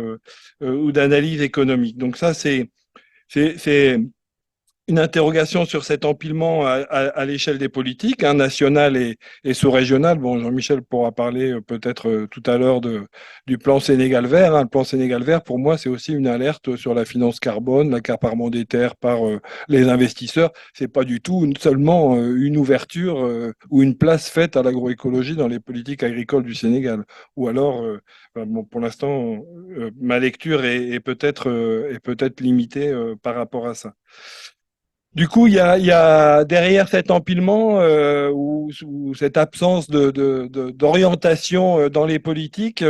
économique. Donc ça, c'est une interrogation sur cet empilement à l'échelle des politiques, hein, nationales et sous-régionales. Bon, Jean-Michel pourra parler peut-être tout à l'heure du plan Sénégal vert, hein. Le plan Sénégal vert, pour moi, c'est aussi une alerte sur la finance carbone, l'accaparement des terres par les investisseurs. C'est pas du tout seulement une ouverture ou une place faite à l'agroécologie dans les politiques agricoles du Sénégal. Ou alors, bon, pour l'instant, ma lecture est peut-être limitée par rapport à ça. Du coup, il y a derrière cet empilement ou cette absence d'orientation dans les politiques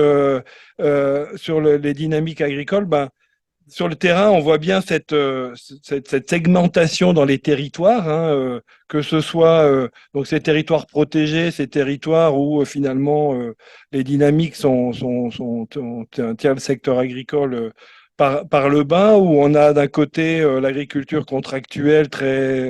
sur les dynamiques agricoles, ben, sur le terrain, on voit bien cette segmentation dans les territoires, hein, que ce soit donc ces territoires protégés, ces territoires où finalement les dynamiques tiennent le secteur agricole par le bas, où on a d'un côté l'agriculture contractuelle très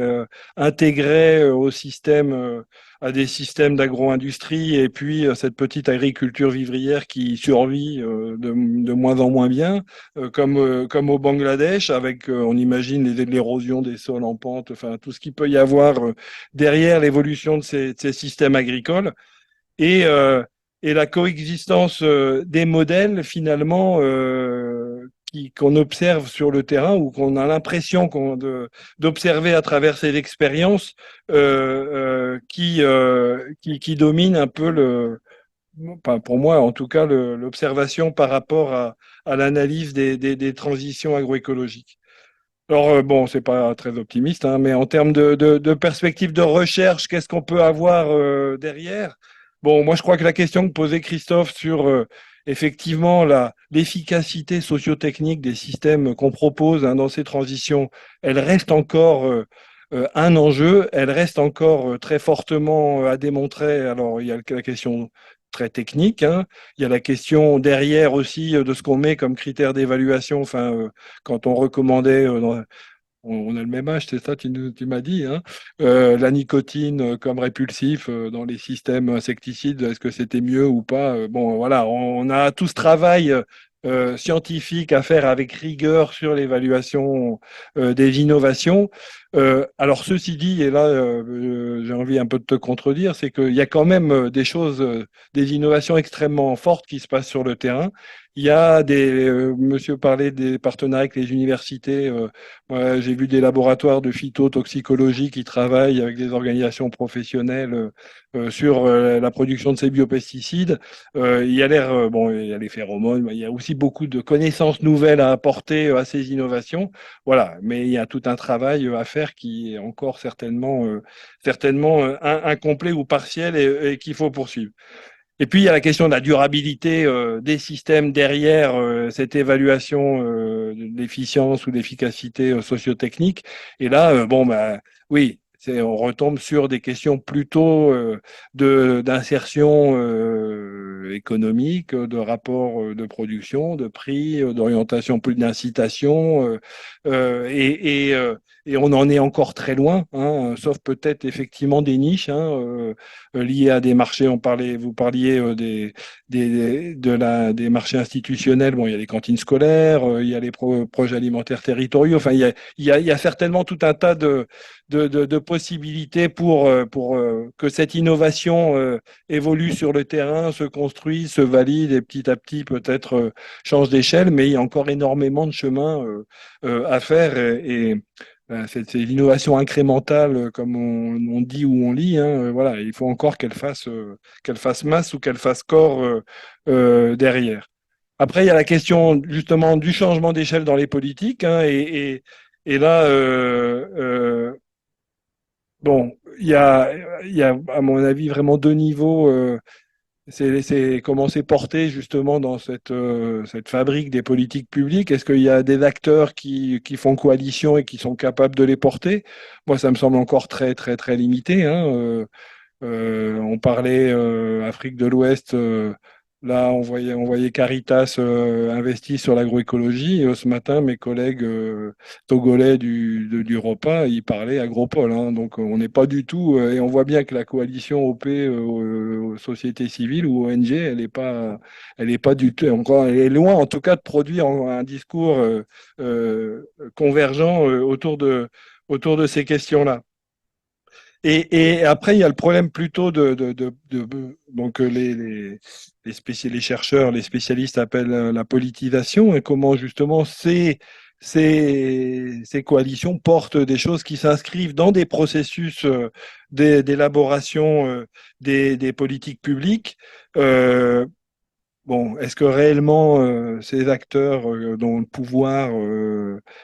intégrée au système, à des systèmes d'agro-industrie, et puis cette petite agriculture vivrière qui survit de moins en moins bien, comme au Bangladesh, avec, on imagine, l'érosion des sols en pente, enfin tout ce qu'il peut y avoir derrière l'évolution de ces systèmes agricoles. Et la coexistence des modèles, finalement, qu'on observe sur le terrain ou qu'on a l'impression d'observer à travers ces expériences qui domine un peu pour moi en tout cas, l'observation par rapport à l'analyse des transitions agroécologiques. Alors, bon, c'est pas très optimiste, hein, mais en termes de perspective de recherche, qu'est-ce qu'on peut avoir derrière? Bon, moi, je crois que la question que posait Christophe sur effectivement l'efficacité sociotechnique des systèmes qu'on propose, hein, dans ces transitions, elle reste encore un enjeu, elle reste encore très fortement à démontrer. Alors, il y a la question très technique, hein. Il y a la question derrière aussi de ce qu'on met comme critère d'évaluation. Enfin, quand on recommandait on a le même âge, c'est ça, tu m'as dit, hein. La nicotine comme répulsif dans les systèmes insecticides, est-ce que c'était mieux ou pas? Bon, voilà, on a tout ce travail scientifique à faire avec rigueur sur l'évaluation des innovations. Alors, ceci dit, et là, j'ai envie un peu de te contredire, c'est qu'il y a quand même des choses, des innovations extrêmement fortes qui se passent sur le terrain. Il y a monsieur parlait des partenariats avec les universités. Ouais, j'ai vu des laboratoires de phytotoxicologie qui travaillent avec des organisations professionnelles sur la production de ces biopesticides. Il y a bon, il y a les phéromones, mais il y a aussi beaucoup de connaissances nouvelles à apporter à ces innovations. Voilà, mais il y a tout un travail à faire qui est encore certainement incomplet ou partiel et qu'il faut poursuivre. Et puis, il y a la question de la durabilité des systèmes derrière cette évaluation de l'efficience ou d'efficacité sociotechnique. Et là, bon, bah, oui, on retombe sur des questions plutôt d'insertion économique, de rapport de production, de prix, d'orientation, plus d'incitation. Et on en est encore très loin, hein, sauf peut-être effectivement des niches, hein, liées à des marchés. Vous parliez des marchés institutionnels. Bon, il y a les cantines scolaires, il y a les projets alimentaires territoriaux. Enfin, il y a certainement tout un tas de possibilités pour que cette innovation évolue sur le terrain, se construise, se valide et petit à petit peut-être change d'échelle. Mais il y a encore énormément de chemin à faire c'est l'innovation incrémentale, comme on dit ou on lit, hein, voilà, il faut encore qu'elle fasse masse ou qu'elle fasse corps derrière. Après, il y a la question justement du changement d'échelle dans les politiques, hein, et là, bon, il y a, à mon avis, vraiment deux niveaux. C'est comment c'est porté justement dans cette fabrique des politiques publiques. Est-ce qu'il y a des acteurs qui font coalition et qui sont capables de les porter? Moi, ça me semble encore très, très, très limité, hein. On parlait Afrique de l'Ouest. Là, on voyait Caritas investi sur l'agroécologie. Et ce matin, mes collègues togolais du repas, ils parlaient agropole, hein. Donc, on n'est pas du tout. Et on voit bien que la coalition OP, société civile ou ONG, elle est pas du tout. Encore, elle est loin, en tout cas, de produire un discours convergent autour de ces questions-là. Et après, il y a le problème plutôt donc les chercheurs, les spécialistes appellent la politisation et comment justement ces coalitions portent des choses qui s'inscrivent dans des processus d'élaboration des politiques publiques. Euh, Bon, est-ce que réellement ces acteurs dont le pouvoir,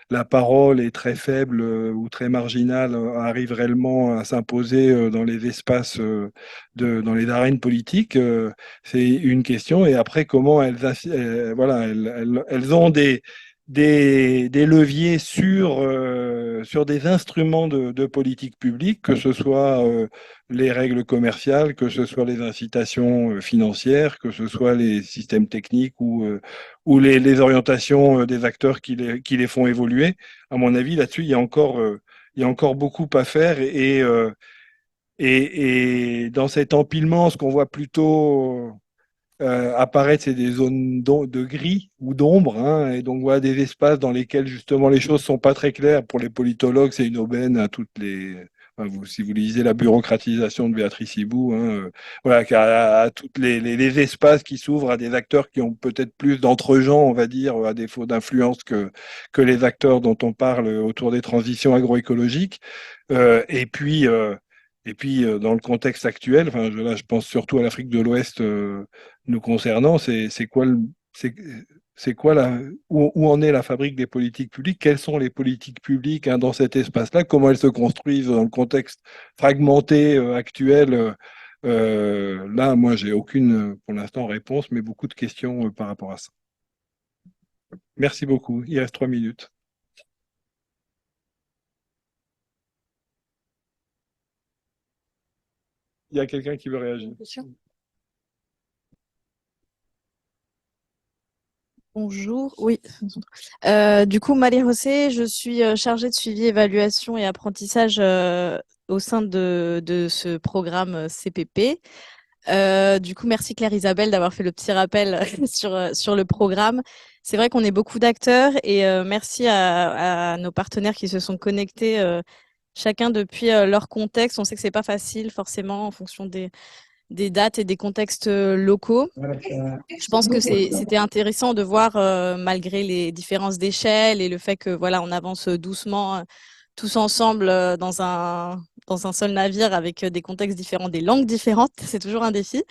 la parole est très faible ou très marginale, arrivent réellement à s'imposer dans les espaces, dans les arènes politiques? C'est une question. Et après, comment voilà, elles ont des leviers sur des instruments de politique publique, que ce soit les règles commerciales, que ce soit les incitations financières, que ce soit les systèmes techniques ou les orientations des acteurs qui les font évoluer. À mon avis, là-dessus, il y a encore beaucoup à faire. Et dans cet empilement, ce qu'on voit plutôt apparaître, c'est des zones de gris ou d'ombre, hein, et donc voilà des espaces dans lesquels justement les choses sont pas très claires. Pour les politologues, c'est une aubaine à toutes les. Enfin, si vous lisez la bureaucratisation de Béatrice Hibou, hein, voilà, à toutes les espaces qui s'ouvrent à des acteurs qui ont peut-être plus d'entre-gens, on va dire, à défaut d'influence que les acteurs dont on parle autour des transitions agroécologiques. Euh, et puis, euh, dans le contexte actuel, enfin, là, je pense surtout à l'Afrique de l'Ouest nous concernant, c'est quoi c'est, c'est quoi où en est la fabrique des politiques publiques? Quelles sont les politiques publiques, hein, dans cet espace-là? Comment elles se construisent dans le contexte fragmenté actuel? Là, moi, j'ai aucune, pour l'instant, réponse, mais beaucoup de questions par rapport à ça. Merci beaucoup. Il reste 3 minutes. Il y a quelqu'un qui veut réagir? Bonjour, oui. Du coup, Marie-José, je suis chargée de suivi, évaluation et apprentissage au sein de ce programme CPP. Du coup, merci Claire-Isabelle d'avoir fait le petit rappel sur le programme. C'est vrai qu'on est beaucoup d'acteurs et merci à nos partenaires qui se sont connectés chacun depuis leur contexte. On sait que c'est pas facile forcément en fonction des dates et des contextes locaux. Je pense que c'était intéressant de voir, malgré les différences d'échelle et le fait que voilà, on avance doucement tous ensemble dans un seul navire avec des contextes différents, des langues différentes. C'est toujours un défi.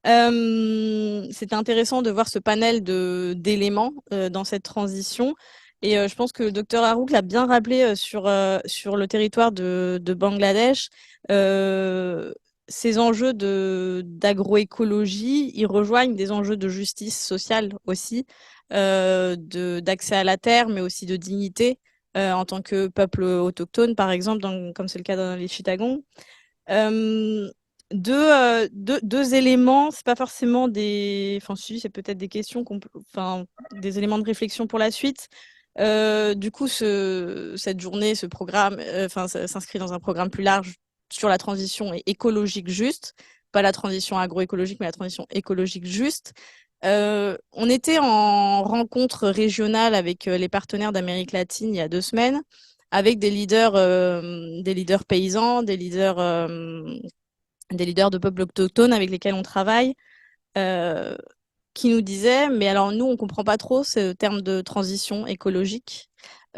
C'était intéressant de voir ce panel d'éléments dans cette transition. Et je pense que le docteur Harouk l'a bien rappelé sur le territoire de Bangladesh. Euh, Ces enjeux d'agroécologie, ils rejoignent des enjeux de justice sociale aussi, d'accès à la terre, mais aussi de dignité en tant que peuple autochtone, par exemple, comme c'est le cas dans les Chittagons. Euh, deux éléments, c'est pas forcément enfin, si, c'est peut-être des questions, enfin, des éléments de réflexion pour la suite. Du coup, cette journée, ce programme, enfin, s'inscrit dans un programme plus large sur la transition écologique juste, pas la transition agroécologique, mais la transition écologique juste. On était en rencontre régionale avec les partenaires d'Amérique latine il y a 2 semaines, avec des leaders paysans, des leaders de peuples autochtones avec lesquels on travaille, euh, qui nous disaient, mais alors nous, on comprend pas trop ce terme de transition écologique.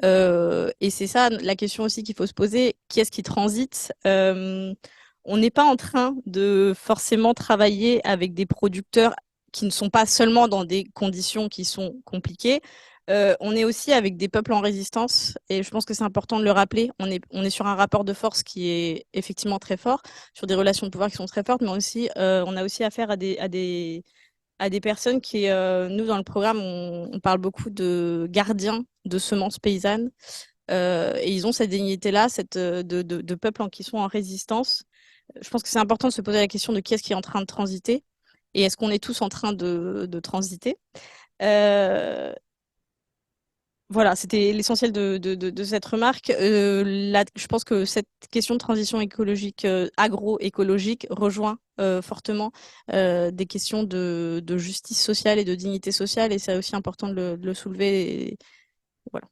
Et c'est ça la question aussi qu'il faut se poser, qui est-ce qui transite? On n'est pas en train de forcément travailler avec des producteurs qui ne sont pas seulement dans des conditions qui sont compliquées. On est aussi avec des peuples en résistance et je pense que c'est important de le rappeler. On est sur un rapport de force qui est effectivement très fort, sur des relations de pouvoir qui sont très fortes, mais aussi, on a aussi affaire à des personnes qui, nous, dans le programme, on parle beaucoup de gardiens de semences paysannes. Et ils ont cette dignité-là, de peuples qui sont en résistance. Je pense que c'est important de se poser la question de qui est-ce qui est en train de transiter et est-ce qu'on est tous en train de transiter. Euh, voilà, c'était l'essentiel de cette remarque. Je pense que cette question de transition écologique, agroécologique, rejoint fortement des questions de justice sociale et de dignité sociale, et c'est aussi important de le soulever. Voilà.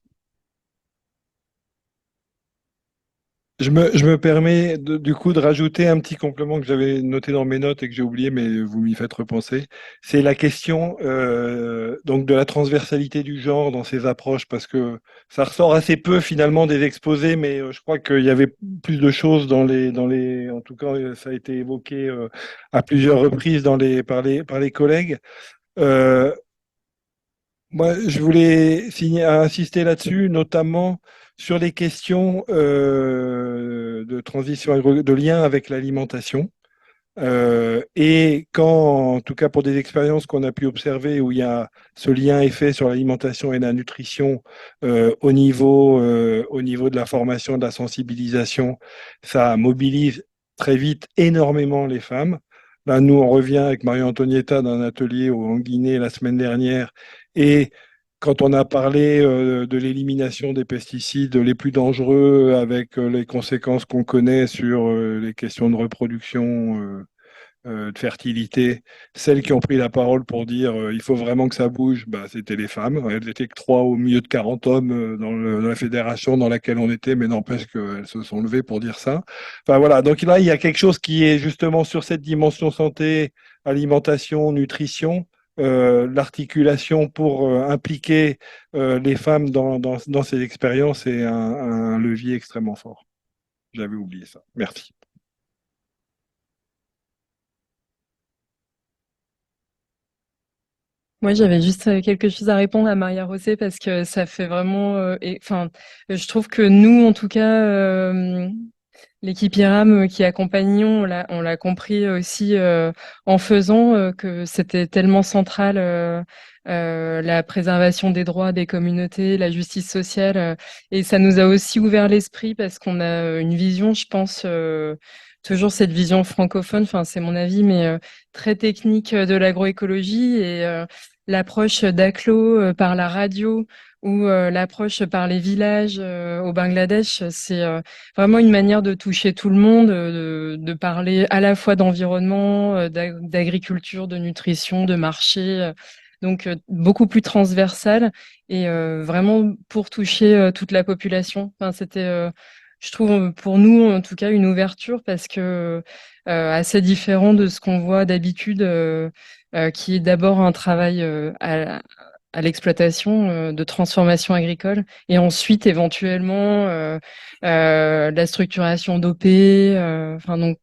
Je me permets du coup de rajouter un petit complément que j'avais noté dans mes notes et que j'ai oublié, mais vous m'y faites repenser. C'est la question donc de la transversalité du genre dans ces approches, parce que ça ressort assez peu finalement des exposés, mais je crois qu'il y avait plus de choses en tout cas, ça a été évoqué à plusieurs reprises par les collègues. Euh, Moi, je voulais insister là-dessus, notamment sur les questions de transition de lien avec l'alimentation. Et quand, en tout cas pour des expériences qu'on a pu observer où il y a ce lien est fait sur l'alimentation et la nutrition au niveau de la formation, de la sensibilisation, ça mobilise très vite énormément les femmes. Là, nous, on revient avec Mario Antonietta d'un atelier en Guinée la semaine dernière. Et quand on a parlé de l'élimination des pesticides les plus dangereux avec les conséquences qu'on connaît sur les questions de reproduction, de fertilité, celles qui ont pris la parole pour dire il faut vraiment que ça bouge, bah, c'était les femmes. Elles étaient que 3 au milieu de 40 hommes dans la fédération dans laquelle on était, mais n'empêche qu'elles se sont levées pour dire ça. Enfin voilà, donc là, il y a quelque chose qui est justement sur cette dimension santé, alimentation, nutrition. L'articulation pour impliquer les femmes dans ces expériences est un levier extrêmement fort. J'avais oublié ça. Merci. Moi, j'avais juste quelque chose à répondre à Maria Rosé parce que ça fait vraiment, enfin, je trouve que nous, en tout cas, l'équipe IRAM qui accompagnons, on l'a compris aussi en faisant que c'était tellement central la préservation des droits des communautés, la justice sociale, et ça nous a aussi ouvert l'esprit parce qu'on a une vision, je pense, toujours cette vision francophone, enfin c'est mon avis, mais très technique de l'agroécologie et l'approche d'Aklo par la radio ou l'approche par les villages au Bangladesh, c'est vraiment une manière de toucher tout le monde, de parler à la fois d'environnement, d'agriculture, de nutrition, de marché, donc beaucoup plus transversal et vraiment pour toucher toute la population. Enfin, c'était, je trouve, pour nous en tout cas, une ouverture parce que assez différent de ce qu'on voit d'habitude, qui est d'abord un travail à l'exploitation de transformation agricole et ensuite éventuellement la structuration d'OP, enfin donc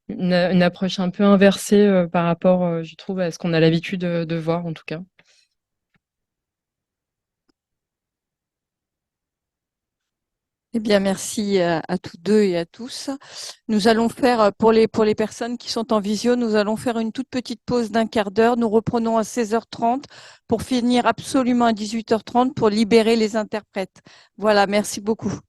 une approche un peu inversée par rapport, je trouve, à ce qu'on a l'habitude de voir en tout cas. Eh bien, merci à tous deux et à tous. Nous allons faire, pour les personnes qui sont en visio, nous allons faire une toute petite pause d'un quart d'heure. Nous reprenons à 16h30 pour finir absolument à 18h30 pour libérer les interprètes. Voilà, merci beaucoup.